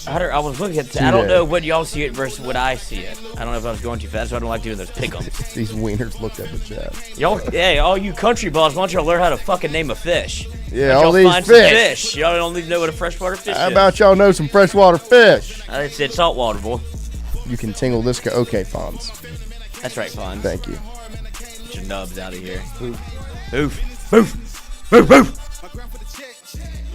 I was looking at I don't know when y'all see it versus when I see it. I don't know if I was going too fast, so I don't like doing those pick-ems. These wieners looked at the chat. Y'all, hey, all you country balls, why don't y'all learn how to fucking name a fish? Yeah, all these find fish. Some y'all don't even know what a freshwater fish How is. about y'all know some freshwater fish? It's saltwater, boy. You can tingle this guy. Okay, Fonz. That's right, Fonz. Thank you. Get your nubs out of here. Oof. Oof. Oof. Oof. Oof.